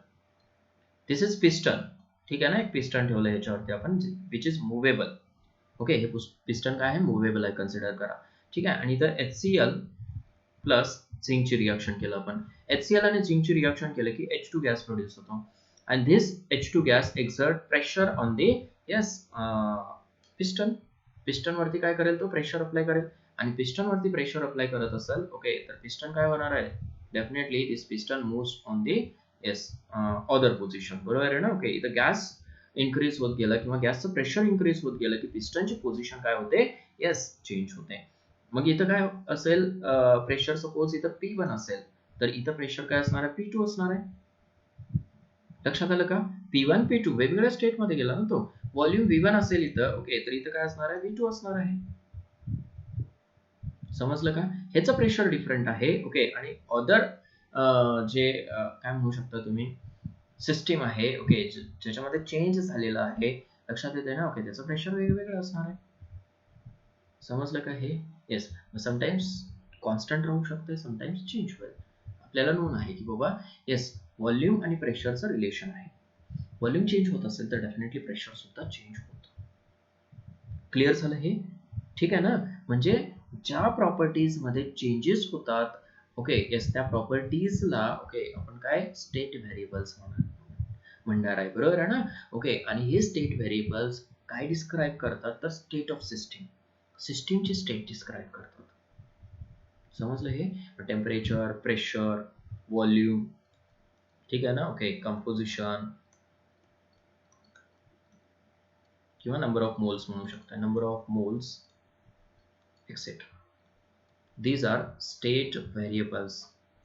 दिस इज पिस्टन. ठीक आहे ना? एक पिस्टन ठेवलं ह्याच्यावरती आपण विच इज मुव्हेबल. ओके, हे पिस्टन काय आहे? मुव्हेबल आहे, कन्सिडर करा. ठीक आहे, आणि इथं HCl प्लस झिंकची रिएक्शन केलं आपण. HCl आणि झिंकची रिएक्शन केलं की H2 गॅस प्रोड्यूस होतो. and this H2 gas exert pressure on the yes piston. Piston वरती काय करेल? तो प्रेशर अप्लाय करेल. आणि पिस्टन वरती प्रेशर अप्लाय करत असेल ओके, तर पिस्टन काय होणार आहे? Definitely this piston moves on the yes other position, बरोबर आहे ना? ओके, इथं गॅस इन्क्रीज होत गेला किंवा गॅसचं प्रेशर इन्क्रीज होत गेलं की पिस्टनची पोझिशन काय होते? येस चेंज होते. मग इथं काय असेल? प्रेशर सपोज इथं P1 असेल तर इथं प्रेशर काय असणार आहे? P2 असणार आहे. लक्षात आलं का? P1 P2 वेगवेगळ्या स्टेट मध्ये गेला ना तो. व्हॉल्यूम V1 असेल इथं ओके, तर इथं काय असणार आहे? V2 असणार आहे. समजलं का? ह्याचं प्रेशर डिफरंट आहे ओके, आणि अदर जे काय म्हणू शकता तुम्ही सिस्टीम आहे ओके ज्याच्यामध्ये चेंज झालेला आहे, लक्षात येते ना? ओके, त्याचं प्रेशर वेगवेगळं असणार आहे. समजलं का हे? येस, समटाइम्स कॉन्स्टंट राहू शकते, समटाइम्स चेंज होईल. आपल्याला नोन आहे की बाबा येस व्हॉल्यूम आणि प्रेशरचं रिलेशन आहे. व्हॉल्यूम चेंज होत असेल तर डेफिनेटली प्रेशर सुद्धा चेंज होतं. क्लिअर झालं हे? ठीक आहे ना? म्हणजे ज्या प्रॉपर्टीज मध्ये चेंजेस होतात ओके येस त्या प्रॉपर्टीजला ओके आपण काय स्टेट व्हेरिएबल्स म्हणणार आहे, बरोबर आहे ना? ओके, आणि हे स्टेट व्हेरिएबल्स काय डिस्क्राइब करतात? तर स्टेट ऑफ सिस्टीम, सिस्टीमची स्टेट डिस्क्राइब करतात. समजलं हे? टेम्परेचर, प्रेशर, व्हॉल्यूम, ठीक आहे ना? ओके, कंपोजिशन किंवा नंबर ऑफ मोल्स म्हणू शकता, number of moles etcetera. These are state variables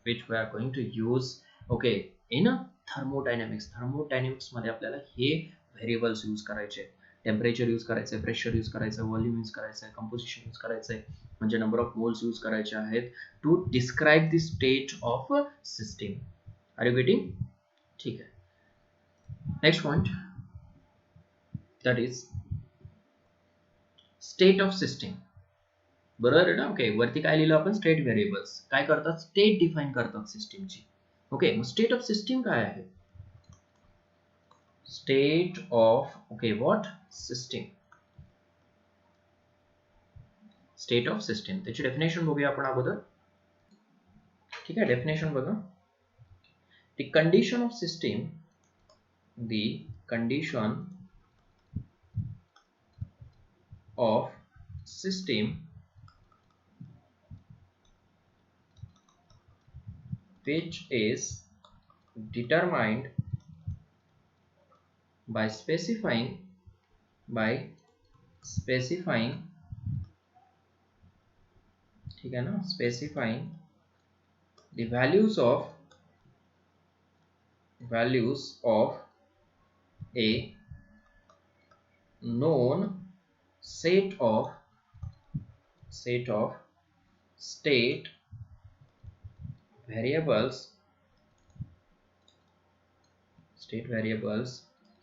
which we are going to use okay in thermodynamics. Thermodynamics मध्ये आपल्याला हे व्हेरिएबल्स यूज करायचे. टेम्परेचर यूज करायचं, प्रेशर यूज करायचं, व्हॉल्यूम यूज करायचं, कंपोजिशन यूज करायचं, म्हणजे नंबर ऑफ मोल्स यूज करायचे आहेत to describe the state of system. Are you getting? ठीक आहे. Next point that is state of system. बरोबर आहे ना? ओके, वरती काय लिहिलं आपण? स्टेट व्हेरिएबल्स काय करतात? स्टेट डिफाइन करतात सिस्टीमची. ओके, मग स्टेट ऑफ सिस्टीम काय आहे? state of what system, state of system. त्याची डेफिनेशन बघूया आपण अगोदर. ठीक आहे, डेफिनेशन बघा. the condition of system which is determined by specifying ठीक है ना, specifying the values of a known set of state variables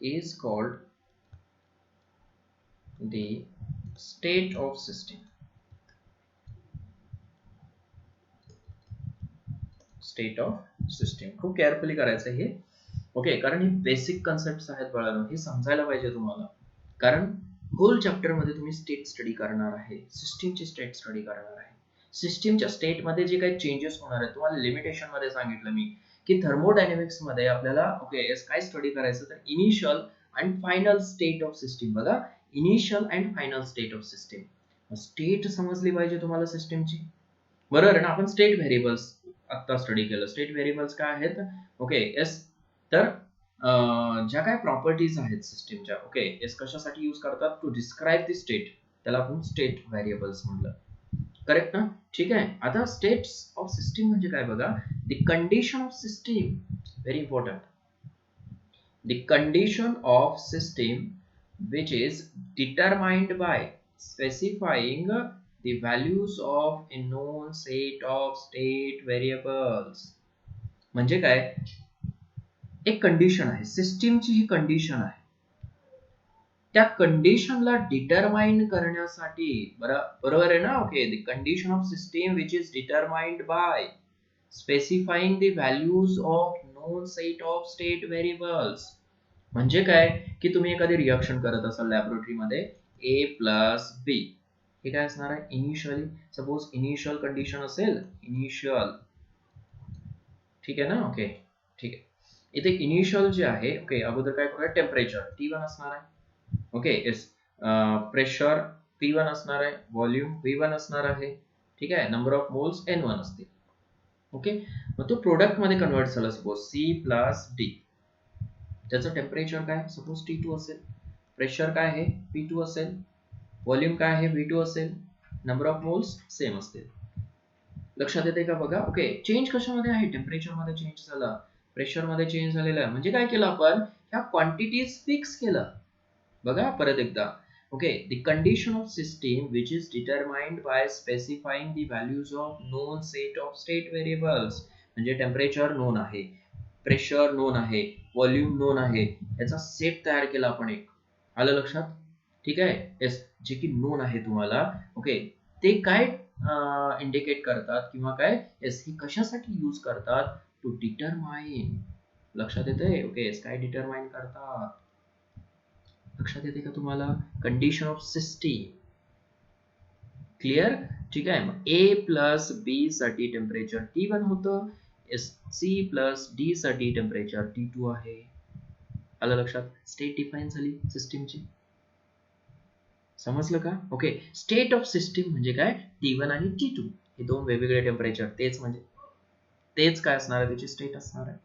is called the state of system. State of system. खूप केअरफुली करायचं हे. ओके, कारण ही basic concept आहेत बाळांनो, हे समजायला पाहिजे तुम्हाला. कारण होल चॅप्टर मध्ये तुम्ही स्टेट स्टडी करणार आहे, सिस्टीमची स्टेट स्टडी करणार आहे. सिस्टीमच्या स्टेट मध्ये जे काही चेंजेस होणार आहेत, तुम्हाला लिमिटेशन मध्ये सांगितलं मी की थर्मोडायनेमिक्स मध्ये आपल्याला काय स्टडी करायचं, तर initial and final state of system. बघा, initial and final state of system. State समजली पाहिजे तुम्हाला सिस्टीमची, बरोबर आहे ना. आपण स्टेट व्हेरिएबल्स आता स्टडी केलं. स्टेट व्हेरिएबल्स काय आहेत, तर ज्या काय प्रॉपर्टीज आहेत सिस्टीमच्या, कशासाठी यूज करतात, टू डिस्क्राइब द स्टेट, त्याला आपण स्टेट व्हेरिएबल्स म्हटलं. करेक्ट ना. ठीक आहे. आता स्टेट्स ऑफ सिस्टीम म्हणजे काय बघा, the condition of system, very important. The condition of system which is determined by specifying the values of a known set of state variables. म्हणजे काय, एक कंडिशन आहे, सिस्टीमची ही कंडिशन आहे, त्या कंडिशनला डिटरमाइन करण्यासाठी, बरोबर आहे ना. The condition of system which is determined by specifying the values of non set of state variables. म्हणजे काय की तुम्ही एखादी रिएक्शन करत असाल लॅबोरेटरीमध्ये, ए प्लस बी, हे काय असणार आहे, इनिशियली. सपोज इनिशियल कंडिशन असेल, इनिशियल, ठीक आहे ना. ठीक आहे. इथे इनिशियल जे आहे, अगोदर काय करूया, टेम्परेचर T1 असणार आहे. प्रेशर P1 असणार आहे, व्हॉल्यूम V1 असणार आहे. ठीक आहे. नंबर ऑफ मोल्स N1 असतील. मग तो प्रोडक्ट मध्ये कन्वर्ट झाला, सपोज C प्लस D. त्याचं टेम्परेचर काय, सपोज T2 असेल, प्रेशर काय आहे P2 असेल, व्हॉल्यूम काय आहे V2 असेल, नंबर ऑफ मोल्स सेम असतील. लक्षात येते का बघा. चेंज कशामध्ये आहे, टेम्परेचर मध्ये चेंज झाला, प्रेशर मध्ये चेंज झालेला आहे. म्हणजे काय केलं आपण, ह्या क्वांटिटीज फिक्स केलं. बघा परत एकदा. The condition of system which is determined by specifying the values of non set of state variables. म्हणजे टेम्परेचर नोन आहे, प्रेशर नोन आहे, व्हॉल्यूम नोन आहे, याचा सेट तयार केला आपण एक. आलं लक्षात. ठीक आहे. येस, जे की नोन आहे तुम्हाला. ते काय इंडिकेट करतात किंवा काय, येस, हे कशासाठी यूज करतात, टू डिटरमाइन. लक्षात येते. काय डिटरमाइन करतात, लक्षात येते का तुम्हाला, कंडिशन ऑफ सिस्टीम. क्लिअर. ठीक आहे. मग ए प्लस बी साठी टेम्परेचर T1 होतं, C प्लस D साठी टेम्परेचर T2 आहे. आलं लक्षात. स्टेट डिफाइन झाली सिस्टीमची. समजलं का. स्टेट ऑफ सिस्टीम म्हणजे काय, T1 आणि T2 हे दोन वेगवेगळे टेम्परेचर, तेच काय असणार आहे, त्याची स्टेट असणार आहे.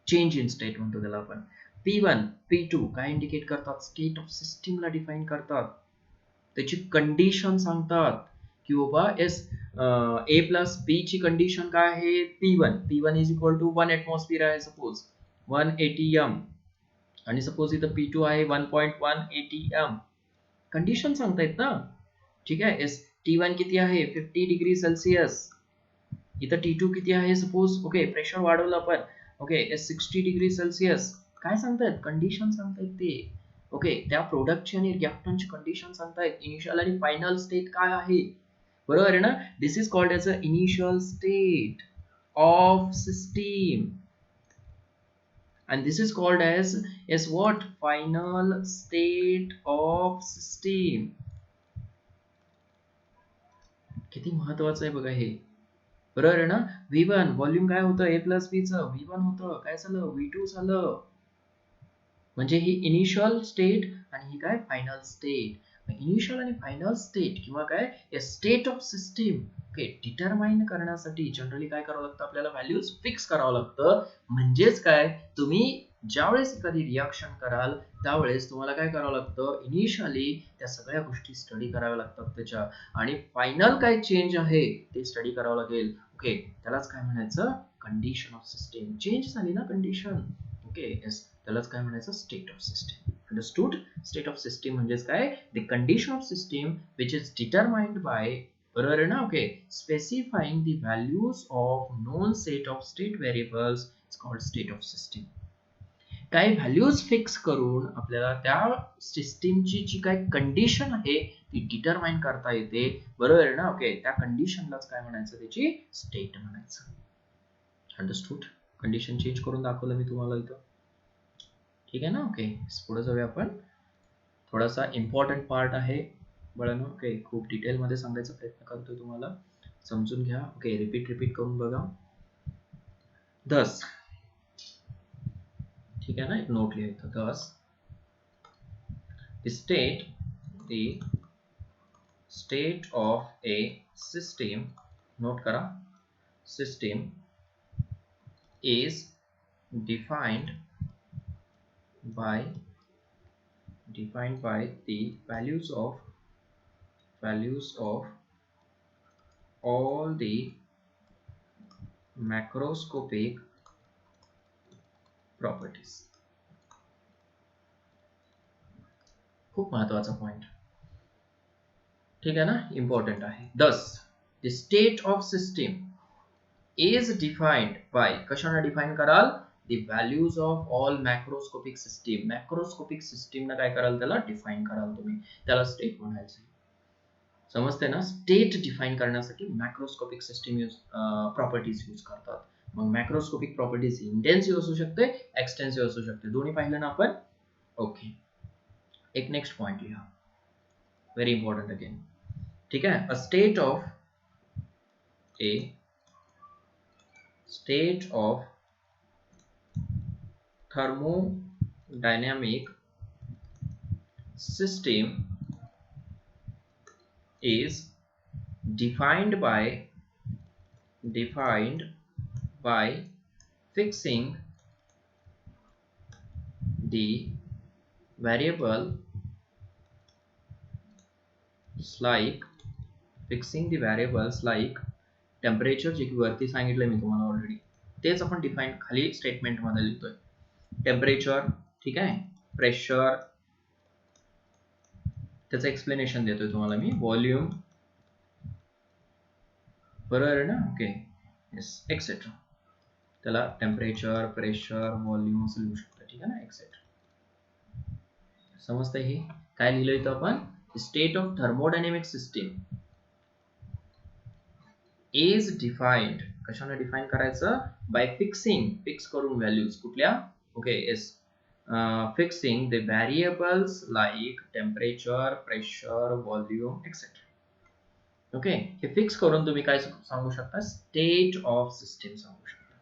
चेंज इन स्टेट म्हणतो त्याला आपण. P1 P2 काय इंडिकेट करतात, स्टेट ऑफ सिस्टीमला डिफाइन करतात, त्याची कंडिशन सांगतात की बाबा ए प्लस बी ची कंडिशन काय आहे, P1 इज इक्वल टू 1 एटमॉस्फिअर आहे, सपोज 1 ATM, आणि सपोज इथं P2 आहे 1.1 ATM. कंडिशन सांगतायत ना. ठीक आहे. T1 किती आहे, 50 डिग्री सेल्सिअस. इथं T2 किती आहे, सपोज प्रेशर वाढवलं आपण, 60 डिग्री सेल्सिअस. काय सांगतायत, कंडिशन सांगतायत ते. त्या प्रोडक्टची आणि रिएक्टंटची कंडिशन सांगतायत, इनिशियल आणि फायनल स्टेट काय आहे. बरोबर आहे ना. This is called as a initial state of system. and this is called as what? Final state of system. किती महत्वाचं आहे बघा हे. बरोबर आहे ना. V1 व्हॉल्यूम काय होतं A प्लस B चं V1 होतं, काय झालं V2 झालं. म्हणजे ही इनिशियल स्टेट आणि ही काय फायनल स्टेट. इनिशियल आणि फायनल स्टेट किंवा काय state of system okay determine करण्यासाठी जनरली काय करावं लागतं आपल्याला व्हॅल्यूज फिक्स करावं लागतं. म्हणजेच काय तुम्ही ज्यावेळेस एखादी रिॲक्शन कराल त्यावेळेस तुम्हाला काय करावं लागतं इनिशियली त्या सगळ्या गोष्टी स्टडी कराव्या लागतात त्याच्या आणि फायनल काय चेंज आहे ते स्टडी करावं लागेल. ओके त्यालाच काय म्हणायचं कंडिशन ऑफ सिस्टीम. चेंज झाली ना कंडिशन ओके येस त्यालाच काय म्हणायचं state of system. Understood. State of system म्हणजेच काय the condition of system which is determined by बरोबर आहे ना okay specifying the values of non set of state variables is called state of system. काही values fix करून आपल्याला त्या सिस्टीमची जी काही कंडिशन आहे ती डिटरमाइन करता येते. बरोबर आहे ना ओके त्या कंडिशनलाच काय म्हणायचं त्याची स्टेट म्हणायचं. अंडरस्टूड. कंडिशन चेंज करून दाखवलं मी तुम्हाला इथं. ठीक आहे ना ओके पुढे जाऊया आपण. थोडासा इम्पॉर्टंट पार्ट आहे बळांनो ओके खूप डिटेल मध्ये सांगायचा प्रयत्न करतोय तुम्हाला समजून घ्या. ओके रिपीट करून बघा. thus ठीक आहे ना एक नोट लिहायचं thus the state of a system note करा system is defined by the values of all the macroscopic properties. खूप महत्वाचा पॉइंट. ठीक आहे ना इम्पॉर्टंट आहे. thus the state of system is defined by कशाने डिफाइन कराल the values of all macroscopic system. macroscopic system ना काय कराल त्याला डिफाइन कराल तुम्ही त्याला स्टेट म्हणायचं. समजते ना. स्टेट डिफाइन करण्यासाठी मॅक्रोस्कोपिक सिस्टीम प्रॉपर्टीज यूज करतात. मग मॅक्रोस्कोपिक प्रॉपर्टीज इंटेन्सिव्ह असू शकते एक्सटेन्सिव्ह असू शकते दोन्ही पाहिलं ना आपण. ओके एक नेक्स्ट पॉइंट लिहा व्हेरी इंपॉर्टंट अगेन. ठीक आहे a state of thermodynamic system is defined by fixing the variables like temperature जे की वरती सांगितलं मी तुम्हाला ऑलरेडी तेच आपण डिफाइन खाली स्टेटमेंट मध्ये लिहितोय. टेम्परेचर ठीक आहे प्रेशर त्याचं एक्सप्लेनेशन देतोय तुम्हाला मी. व्हॉल्यूम बरोबर आहे ना ओके येस एक्सेट्रा त्याला टेम्परेचर प्रेशर व्हॉल्यूम असं लिहू शकतो. ठीक आहे ना एक्सेट्रा. समजतंय हे काय लिहिलं इथं आपण state of thermodynamic system is defined कशाने डिफाइन करायचं बाय फिक्स करून व्हॅल्यूज कुठल्या okay yes fixing the variables like temperature, pressure, volume, etc. Okay हे फिक्स करून तुम्ही काय सांगू शकता स्टेट ऑफ सिस्टीम सांगू शकता.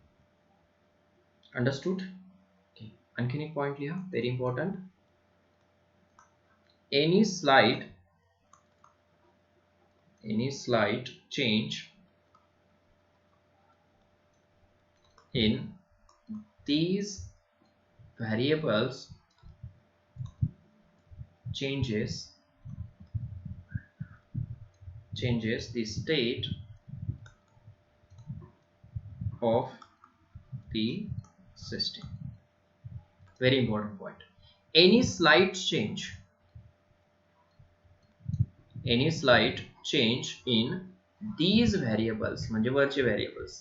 अंडरस्टूड. ओके आणखीन एक पॉइंट लिहा very important. any slight change in these variables changes the state of the system. Very important point. Any slight change in these variables म्हणजे वरचे variables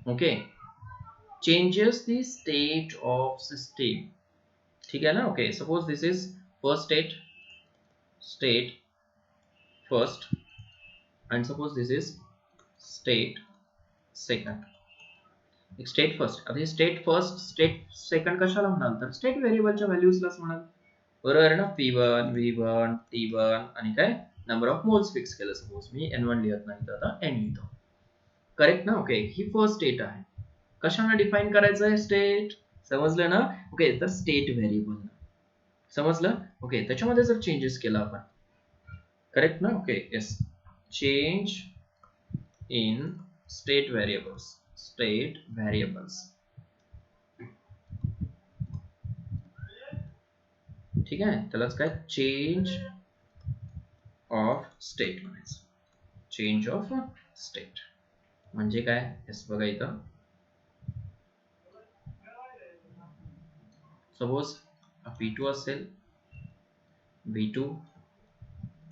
okay changes the state of system. ठीक है ना okay suppose this is first state first and suppose this is state second. एक state first. आता हे state first state second कशाला म्हणाल तर स्टेट व्हेरिएबलच्या व्हॅल्यूजलाच म्हणाल. बरोबर आहे ना. P1 V1 T1 आणि काय नंबर ऑफ मोल्स फिक्स केलं. सपोज मी N1 लिहत नाही तर आता N लिहितो. करेक्ट ना. ओके, ही फर्स्ट स्टेट आहे. कशाने डिफाइन करायचं आहे स्टेट? समजलं ना. ओके, तर स्टेट व्हेरिएबल समजलं. ओके, त्याच्यामध्ये जर चेंजेस केला आपण, करेक्ट ना. Okay, yes, change in state variables. ठीक आहे, त्यालाच काय चेंज ऑफ स्टेट म्हणायचं. चेंज ऑफ स्टेट म्हणजे काय? येस, बघा इथं सपोज P2 असेल, B2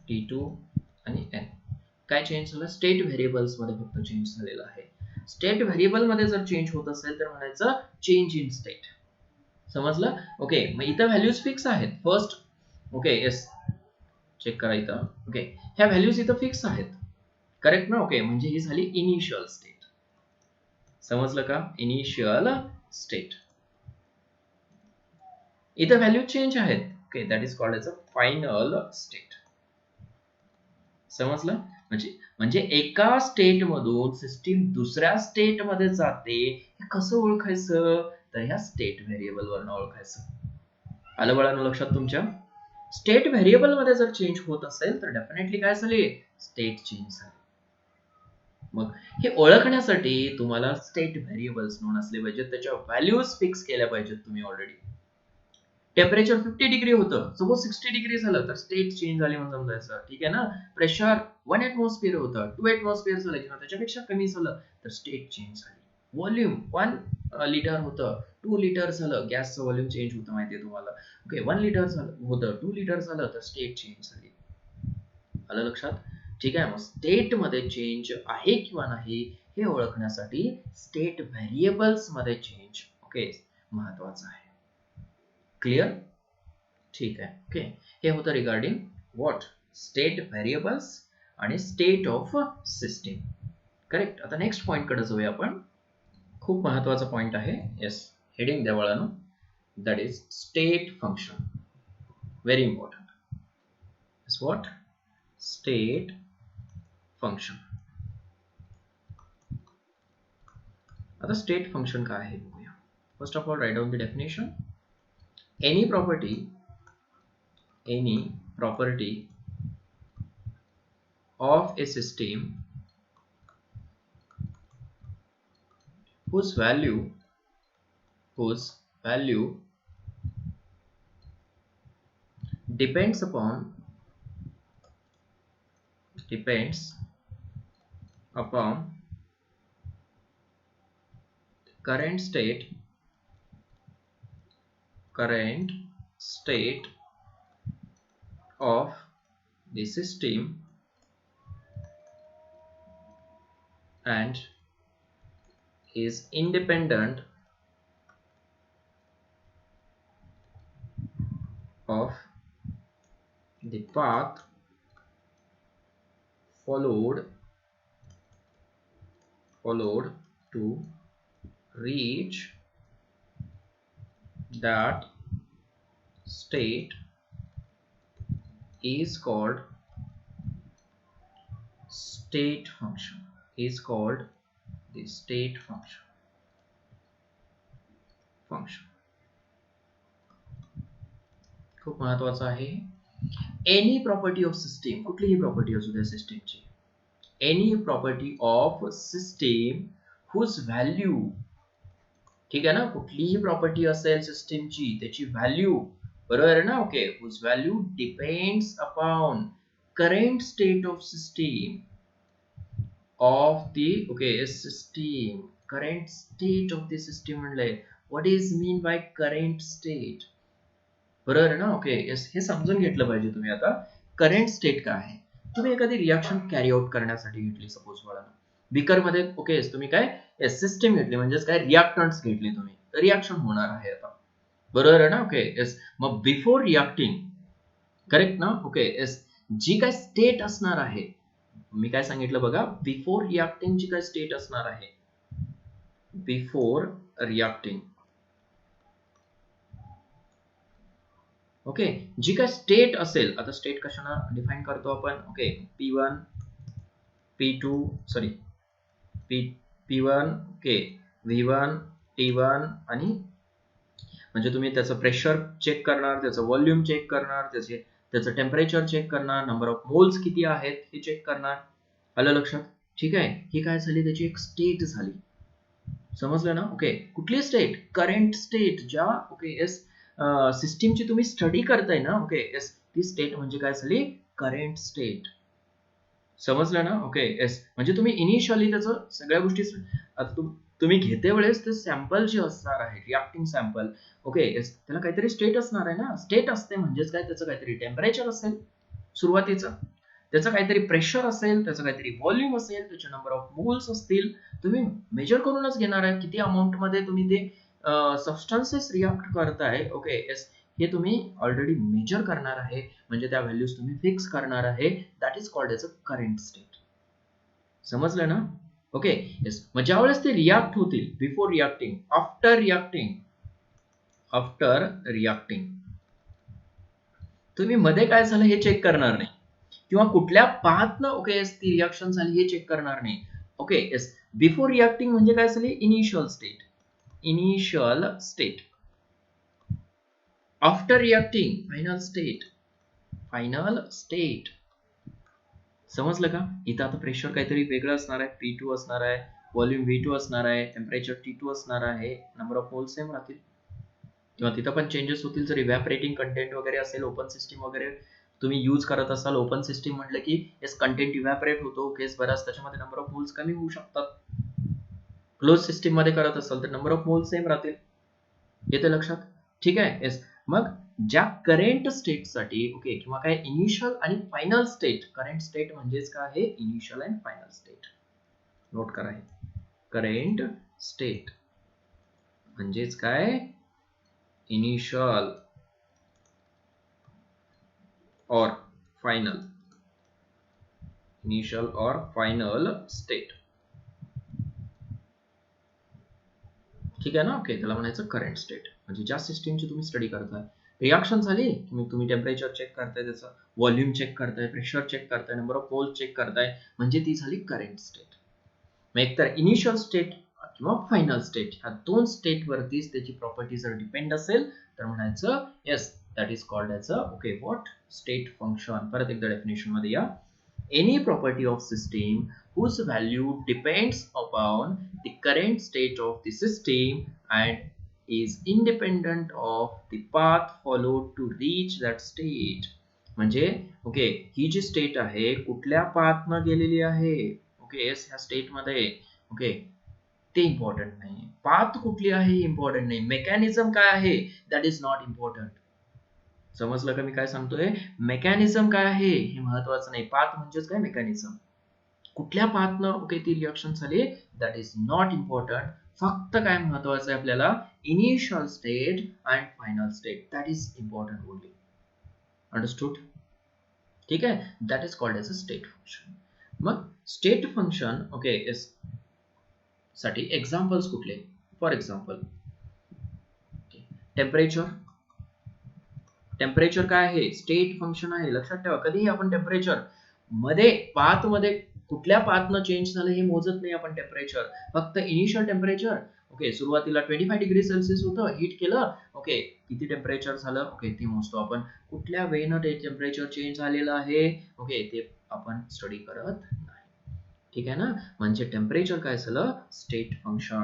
T2 आणि N. काय चेंज झालं? स्टेट व्हेरिएबल्स मध्ये फक्त चेंज झालेला आहे. स्टेट व्हेरिएबल मध्ये जर चेंज होत असेल तर म्हणायचं चेंज इन स्टेट. समजलं. ओके, मग इथं व्हॅल्यूज फिक्स आहेत फर्स्ट. ओके, येस, चेक करा इथं. ओके, ह्या व्हॅल्यूज इथं फिक्स आहेत. करेक्ट ना. ओके, म्हणजे ही झाली इनिशियल स्टेट. समजलं का? Initial state. इथं व्हॅल्यू चेंज आहेत. Okay, that is called as a final state. समजलं. म्हणजे एका स्टेट मधून सिस्टीम दुसऱ्या स्टेट मध्ये जाते, हे कसं ओळखायचं? तर ह्या स्टेट व्हेरिएबल वरून ओळखायचं. आलं बाळांनो लक्षात तुमच्या? स्टेट व्हेरिएबल मध्ये जर चेंज होत असेल तर डेफिनेटली काय झाली? स्टेट चेंज झाली. मग हे ओळखण्यासाठी तुम्हाला स्टेट व्हेरिएबल्स नोन असले पाहिजेत, त्याच्या व्हॅल्यूज फिक्स केल्या पाहिजेत तुम्ही ऑलरेडी. टेम्परेचर 50 डिग्री होतं, सपोज 60 डिग्री झालं तर स्टेट चेंज झाली म्हणून समजायचं. ठीक आहे ना. प्रेशर 1 एटमॉस्फिअर होतं, 2 एटमॉस्फिअर झालं किंवा त्याच्यापेक्षा कमी झालं तर स्टेट चेंज झाली. व्हॉल्यूम 1 लिटर होतं, 2 लिटर झालं, गॅसचं व्हॉल्यूम चेंज होतं माहितीये तुम्हाला. ओके, 1 लिटर झालं होतं, 2 लिटर झालं तर स्टेट चेंज झाली. आलं लक्षात? ठीक आहे. मग स्टेट मध्ये चेंज आहे किंवा नाही हे ओळखण्यासाठी स्टेट व्हेरिएबल्स मध्ये चेंज ओके महत्वाचं आहे. क्लिअर? ठीक आहे. ओके, हे होतं रिगार्डिंग व्हॉट स्टेट व्हेरिएबल्स आणि स्टेट ऑफ सिस्टीम. करेक्ट. आता नेक्स्ट पॉइंट कडे जाऊया आपण. खूप महत्वाचा पॉइंट आहे. येस, हेडिंग द्या बाळांनो. That is state function. Very important. Is what? State function. आता स्टेट फंक्शन काय आहे बघूया. First of all write down the definition. Any property of a system whose value depends upon current state of the system and is independent of the path followed to reach that state is called state function. Is called the state function. खूप महत्वाचं आहे. Any property of system, कुठलीही property असू द्या सिस्टीमची, any property of system whose value, ठीक आहे ना, कुठलीही प्रॉपर्टी असेल सिस्टीमची त्याची व्हॅल्यू, बरोबर आहे ना. Okay, whose value depends upon current state of system of the system. Current state of the system म्हणलंय. What is mean by current state? बरोबर आहे ना. ओके, हे समजून घेतलं पाहिजे तुम्ही. आता करंट स्टेट काय आहे? तुम्ही एखादी रिएक्शन कॅरी आउट करण्यासाठी घेतली, सपोज मला बीकर मध्ये. ओके, तुम्ही काय सिस्टीम घेतली म्हणजेच काय रिएक्टंट्स घेतले, तुम्ही रिएक्शन होणार आहे आता, बरोबर आहे ना. Okay, yes. मग बिफोर रिएक्टिंग, करेक्ट ना. ओके, येस, जी काय स्टेट असणार आहे, मी काय सांगितलं बघा, बिफोर रिएक्टिंग ची काय स्टेट असणार आहे, बिफोर रिॲक्टिंग. ओके, जी काय स्टेट असेल, आता स्टेट कशाला डिफाइन करतो आपण? Okay, P1 P2 sorry P1 okay, V1 T1 आणि म्हणजे तुम्ही त्याचं प्रेशर चेक करणार, त्याचं व्हॉल्यूम चेक करणार, त्याचं टेम्परेचर चेक करणार, नंबर ऑफ मोल्स किती आहेत हे चेक करणार. आलं लक्षात? ठीक आहे, ही काय झाली, त्याची एक स्टेट झाली. समजलं ना? ओके, कुठली स्टेट? Current state. ज्या ओके येस सिस्टीमची तुम्ही स्टडी करताय ना, ओके येस, ती स्टेट म्हणजे काय झाली? Current state. समजलं ना? ओके येस, म्हणजे तुम्ही इनिशियली त्याचं सगळ्या गोष्टी आता तुम्ही घेते वेळेस ते सॅम्पल जे असणार आहे, रिॲक्टिंग सॅम्पल, ओके येस, त्याला काहीतरी स्टेट असणार आहे ना. स्टेट असते म्हणजेच काय, त्याचं काहीतरी टेम्परेचर असेल सुरुवातीचं, त्याचं काहीतरी प्रेशर असेल, त्याचं काहीतरी व्हॉल्यूम असेल, त्याचे नंबर ऑफ मोल्स असतील. तुम्ही मेजर करूनच घेणार आहे किती अमाऊंट मध्ये तुम्ही ते सबस्टन्सेस रिॲक्ट करताय. ओके येस, हे तुम्ही ऑलरेडी मेजर करणार आहे, म्हणजे त्या व्हॅल्यूज तुम्ही फिक्स करणार आहे. That is called as a current state. समजलं ना? ओके येस, मग ज्या वेळेस ते रिॲक्ट होतील, before reacting, after reacting, after reacting, तुम्ही मध्ये काय झालं हे चेक करणार नाही, किंवा कुठल्या पाथनं ओके येस ती रिॲक्शन झाली हे चेक करणार नाही. ओके येस, बिफोर रिॲक्टिंग म्हणजे काय झाली? Initial state. Initial state. After reacting final state. Final state. समजलं का? इथं आता प्रेशर काहीतरी वेगळं असणार आहे, P2 असणार आहे, व्हॉल्यूम V2 असणार आहे, टेम्परेचर T2 असणार आहे, नंबर ऑफ मोल्स सेम राहतील, किंवा तिथं पण चेंजेस होतील जर इव्हॅपोरेटिंग कंटेंट वगैरे असेल, ओपन सिस्टीम वगैरे तुम्ही यूज करत असाल. ओपन सिस्टीम म्हटलं की येस कंटेंट इव्हॅपोरेट होतो, केस बराच त्याच्यामध्ये नंबर ऑफ मोल्स कमी होऊ शकतात. क्लोज सिस्टीम मध्ये करत असाल तर नंबर ऑफ मोल्स सेम राहतील. येते लक्षात? ठीक आहे येस, मग ज्या करंट स्टेट साठी ओके, किंवा काय इनिशियल आणि फायनल स्टेट, करंट स्टेट म्हणजेच काय आहे? Initial and final state. Note करा, करंट स्टेट म्हणजेच काय? इनिशियल और फायनल. इनिशियल और फायनल स्टेट. ठीक आहे ना? ओके, त्याला म्हणायचं करंट स्टेट. म्हणजे ज्या सिस्टीमची तुम्ही स्टडी करताय, रिॲक्शन झाली की तुम्ही टेम्परेचर चेक करताय, त्याचं व्हॉल्यूम चेक करताय, प्रेशर चेक करताय, नंबर ऑफ मोल्स चेक करताय, म्हणजे ती झाली करंट स्टेट. मग एकतर इनिशियल स्टेट किंवा फायनल स्टेट, ह्या दोन स्टेट वरतीच त्याची प्रॉपर्टी जर डिपेंड असेल तर म्हणायचं yes, that is called as a okay what? State function. परत एकदा डेफिनेशन मध्ये या. Any property of system whose value depends upon the current state of the system and is independent of the path followed to reach that state. म्हणजे okay, ही जी state आहे कुठल्या पाथनं गेलेली आहे, okay yes, ह्या स्टेट मध्ये okay, ते important नाही. Path कुठली आहे इम्पॉर्टंट नाही, मेकॅनिझम काय आहे दॅट इज नॉट इम्पॉर्टंट. समजलं का मी काय सांगतोय? मेकॅनिझम काय आहे हे महत्वाचं नाही, पाथ म्हणजेच काय? मेकॅनिझम. कुठल्या पाथनं ओके ती रिॲक्शन झाली दॅट इज नॉट इम्पॉर्टंट. फक्त काय महत्वाचं आहे आपल्याला? Initial state and final state, that is important only. Understood? ठीक आहे, that is called as a state function. मग स्टेट फंक्शन ओके येस साठी एक्झाम्पल्स कुठले? For example temperature. टेम्परेचर काय आहे? स्टेट फंक्शन आहे. लक्षात ठेवा, कधीही आपण टेम्परेचर मध्ये पाथ मध्ये कुठल्या पाथनं चेंज झालं हे मोजत नाही आपण टेम्परेचर, फक्त इनिशियल टेम्परेचर. ओके, सुरुवातीला 25 डिग्री सेल्सिअस होतं, हीट केलं, ओके किती टेम्परेचर झालं ओके ते मोजतो आपण. कुठल्या वेनं ते टेम्परेचर चेंज झालेलं आहे ओके ते आपण स्टडी करत नाही. ठीक आहे ना? म्हणजे टेम्परेचर काय झालं? State function.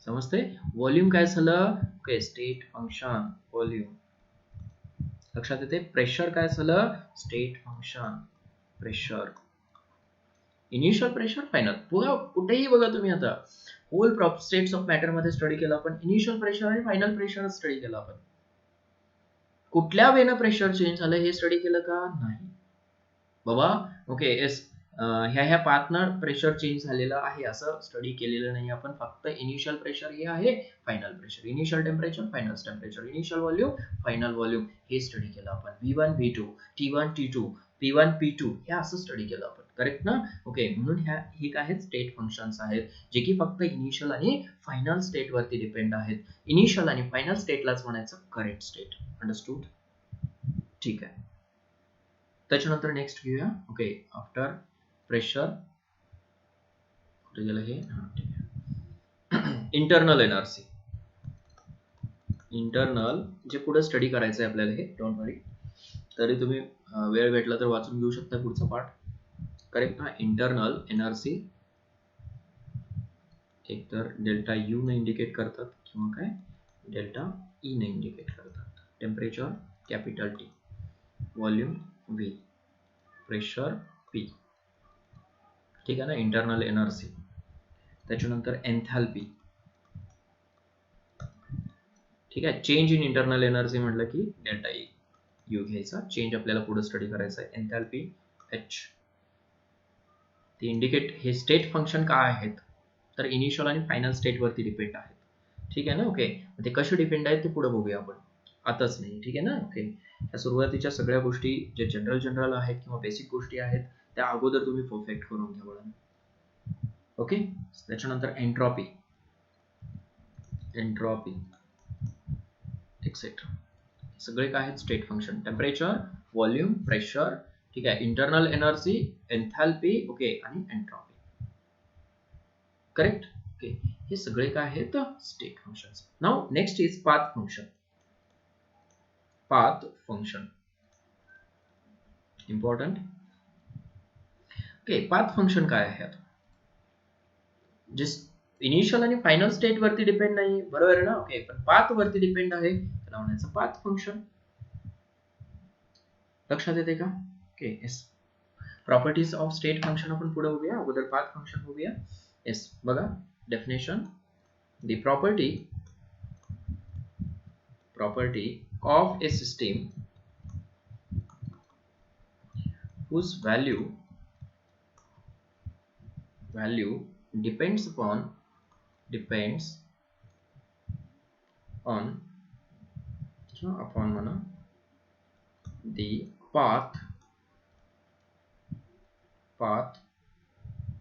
समजते? व्हॉल्यूम काय झालं? Okay state function, volume. लक्षात येते? प्रेशर काय झालं? State function, pressure. Initial pressure, final. बघा कुठेही बघा तुम्ही, आता होल स्टेट्स ऑफ मॅटर मध्ये स्टडी केला आपण, इनिशियल प्रेशर आणि फायनल प्रेशर स्टडी केला आपण. कुठल्या वेनं प्रेशर चेंज झालं हे स्टडी केलं का? नाही बाबा. ओके येस, ह्या पाथनं प्रेशर चेंज झालेलं आहे असं स्टडी केलेलं नाही आपण. फक्त इनिशियल प्रेशर हे आहे, final pressure, initial temperature, final temperature, initial volume, final volume, हे स्टडी केलं आपण. V1 V2 T1 T2 P1 P2 हे असं स्टडी केलं आपण, करेक्ट ना? ओके, म्हणून हे काय आहेत स्टेट फंक्शन्स आहेत जे की फक्त इनिशियल आणि फायनल स्टेट वरती डिपेंड आहेत. इनिशियल आणि फायनल स्टेटलाच म्हणायचं करेक्ट स्टेट. अंडरस्टूड? ठीक आहे. त्याच्यानंतर नेक्स्ट घेऊया. ओके, आफ्टर प्रेशर कुठे गेलं हे? ठीक आहे. Internal energy. इंटरनल जे पुढे स्टडी करायचं आहे आपल्याला, हे डोंट वरी, तरी तुम्ही वेळ भेटला तर वाचून घेऊ शकता पुढचा पार्ट, करेक्ट ना? इंटरनल एनर्जी एकतर डेल्टा यू ने इंडिकेट करतात किंवा काय डेल्टा ई ने इंडिकेट करतात. Temperature capital T, volume V, pressure P, ठीक आहे ना? Internal energy. त्याच्यानंतर एन्थॅल्पी, ठीक आहे. चेंज इन इंटरनल एनर्जी म्हटलं की डेल्टा ई यू घ्यायचा. चेंज आपल्याला पुढे स्टडी करायचा आहे. एन्थॅल्पी एच. ते इंडिकेट, हे स्टेट फंक्शन काय आहेत तर इनिशियल आणि फायनल स्टेट वरती डिपेंड आहेत, ठीक आहे ना? ओके, ते कसे डिपेंड आहेत ते पुढे बघूया आपण, आताच नाही, ठीक आहे ना? ओके, या सुरुवातीच्या सगळ्या गोष्टी जे जनरल आहेत किंवा बेसिक गोष्टी आहेत त्या अगोदर तुम्ही परफेक्ट करून घ्या बघा. ओके, त्याच्यानंतर एंट्रॉपी, एक्सेट्रा, सगळे काय आहेत state function. Temperature, volume, pressure, ठीक आहे. इंटरनल एनर्जी, एन्थॅल्पी, ओके, आणि एंट्रॉपी, करेक्ट? ओके, हे सगळे काय आहेत state functions. Now next is path function. Path function important. Okay, path function काय आहे आता? जे इनिशियल आणि फायनल स्टेट वरती डिपेंड नाही, बरोबर आहे ना? ओके, पण पाथ वरती डिपेंड आहे, त्याला म्हणायचं पाथ फंक्शन. लक्षात येते का? Okay, yes. Properties of state function आपण पुढे बघूया, अगोदर पाथ फंक्शन बघूया. येस, बघा definition. The property of a system whose value depends on the path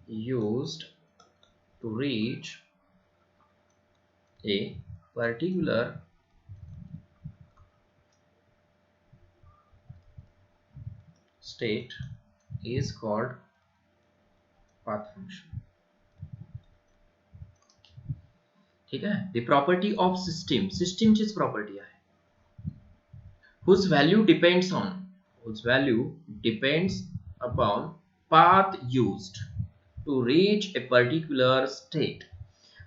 used to reach a particular state is called path function. ठीक है? The property of system चीच property आहे. whose value depends upon path used to reach a particular state.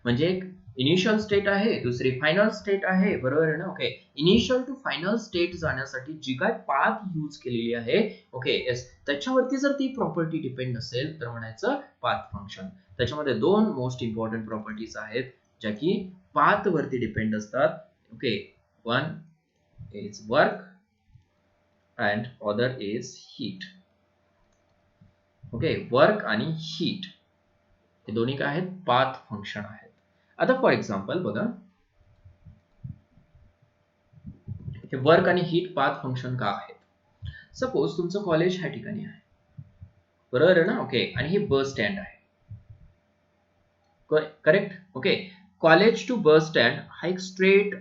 म्हणजे एक initial state आहे, दुसरी final state आहे, बरोबर आहे ना? Okay, initial to final state जाण्यासाठी जी काय पाथ यूज केलेली आहे, ओके, येस, त्याच्यावरती जर ती प्रॉपर्टी डिपेंड असेल तर म्हणायचं पाथ फंक्शन. त्याच्यामध्ये दोन मोस्ट इम्पॉर्टंट प्रॉपर्टीज आहेत ज्या की पाथ वरती डिपेंड असतात. Okay, one is work and other is heat. Okay, work आणि हीट हे दोन्ही काय आहेत? पाथ फंक्शन आहेत. आता फॉर एक्झाम्पल बघा, हे वर्क आणि हीट पाथ फंक्शन का आहेत? सपोज तुमचं कॉलेज ह्या ठिकाणी आहे, बरोबर आहे ना? ओके, आणि हे बस स्टँड आहे, correct? Okay, college to bus stand हा एक स्ट्रेट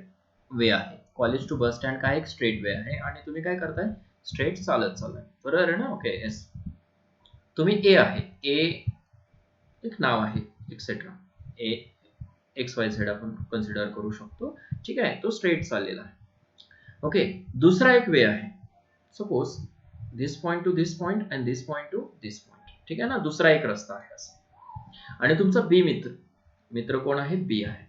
वे आहे. कॉलेज टू बस स्टँड काय एक स्ट्रेट वे आहे आणि तुम्ही काय करताय? स्ट्रेट चालत चाललाय, बरोबर आहे ना? Okay, yes. तुम्ही ए आहे, ए एक नाव आहे, एक्सेट्रा, ए XYZ आपण कन्सिडर करू शकतो, ठीक आहे? तो स्ट्रेट चाललेला आहे. ओके, दुसरा एक वे आहे, suppose this point to this point and this point to this point, ठीक आहे ना? दुसरा एक रस्ता आहे असा. आणि तुमचा बी मित्र कोण आहे? बी आहे.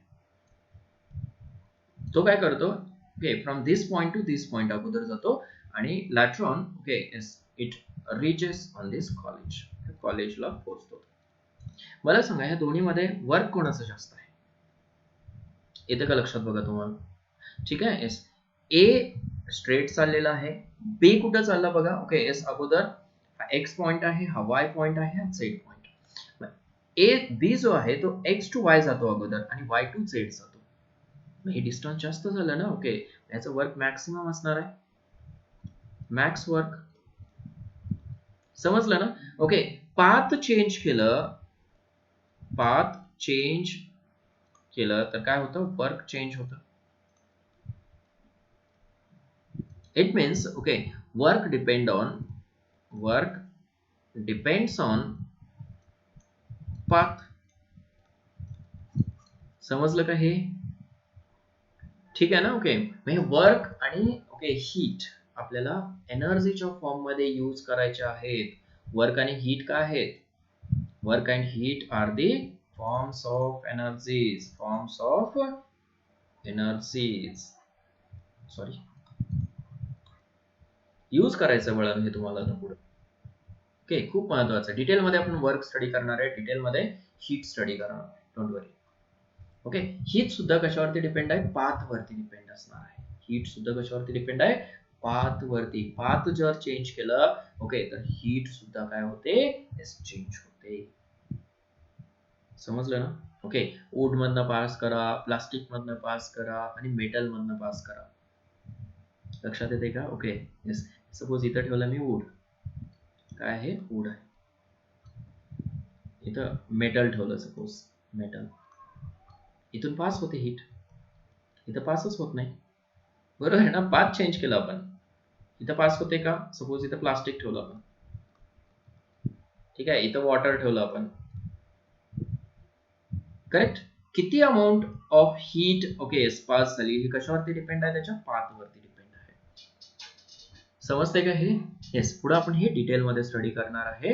तो काय करतो? Okay, from this point to this point अगोदर जातो आणि later on, okay, it reaches on this कॉलेजला पोहोचतो. मला सांगा, ह्या दोन्ही मध्ये वर्क कोणाचं जास्त आहे? येते का लक्षात? बघा तुम्हाला, ठीक आहे? येस, ए स्ट्रेट चाललेला आहे, बी कुठं चालला बघा. ओके, येस, अगोदर हा एक्स पॉइंट आहे, हा वाय पॉइंट आहे, हा झेड पॉइंट. ए बी जो आहे तो एक्स टू वाय जातो अगोदर आणि वाय टू झेड जातो. हे डिस्टन्स जास्त झालं ना? ओके, याचं वर्क मॅक्सिमम असणार आहे, मॅक्स वर्क. समजलं ना? ओके, पाथ चेंज केलं, पाथ चेंज केलं तर काय होतं, वर्क चेंज होतं. It means okay, work depends on path. समजलं का हे? ठीक आहे ना? ओके, म्हणजे वर्क आणि ओके हीट आपल्याला एनर्जीच्या फॉर्म मध्ये यूज करायचे आहेत. वर्क आणि हीट काय आहेत? Work and heat are the forms of energies. Sorry, use करायचं बळा हे तुम्हाला ना पुढे. ओके, खूप महत्वाचं. डिटेलमध्ये आपण वर्क स्टडी करणार आहे, डिटेलमध्ये हीट स्टडी करणार आहे. Don't worry. ओके, हीट सुद्धा कशावरती डिपेंड आहे? पाथ वरती डिपेंड असणार आहे. हीट सुद्धा कशावरती डिपेंड आहे? पाथ वरती. पाथ जर चेंज केलं ओके तर हीट सुद्धा काय होते? चेंज होते. समजलं ना? ओके, वूड मधनं पास करा, प्लास्टिक मधनं पास करा आणि मेटल मधनं पास करा. लक्षात येते का? Okay, yes. सपोज इथं ठेवलं मी वूड, काय आहे? वूड आहे. इथं मेटल ठेवलं, सपोज मेटल, इथून पास होते हीट, इथं पासच होत नाही. बरोबर आहे ना? पाथ चेंज केला आपण, इथं पास होते का? सपोज इथं प्लास्टिक ठेवलं आपण, ठीक आहे, इथं वॉटर ठेवलं आपण, करेक्ट. किती amount of heat okay pass झाली, हे कशावरती डिपेंड आहे? त्याच्या पाथ वरती डिपेंड आहे. समजते का हे? येस, पुढे आपण हे डिटेल मध्ये स्टडी करणार आहे.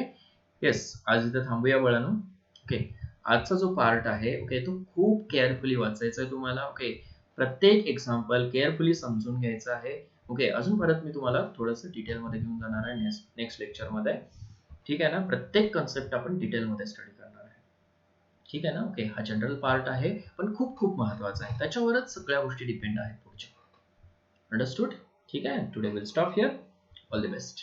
येस, आज इथं थांबूया बाळांनो. ओके, आजचा जो पार्ट आहे ओके तो खूप केअरफुली वाचायचा आहे तुम्हाला. ओके, प्रत्येक एक्झाम्पल केअरफुली समजून घ्यायचं आहे. ओके, अजून परत मी तुम्हाला थोडंसं डिटेल मध्ये घेऊन जाणार आहे नेक्स्ट लेक्चर मध्ये. ठीक आहे ना? प्रत्येक कन्सेप्ट आपण डिटेल मध्ये स्टडी करणार आहे. ठीक आहे ना? ओके, हा जनरल पार्ट आहे पण खूप खूप महत्वाचा आहे, त्याच्यावरच सगळ्या गोष्टी डिपेंड आहेत पुढच्या. अंडरस्टूड? ठीक आहे, today will stop here. All the best.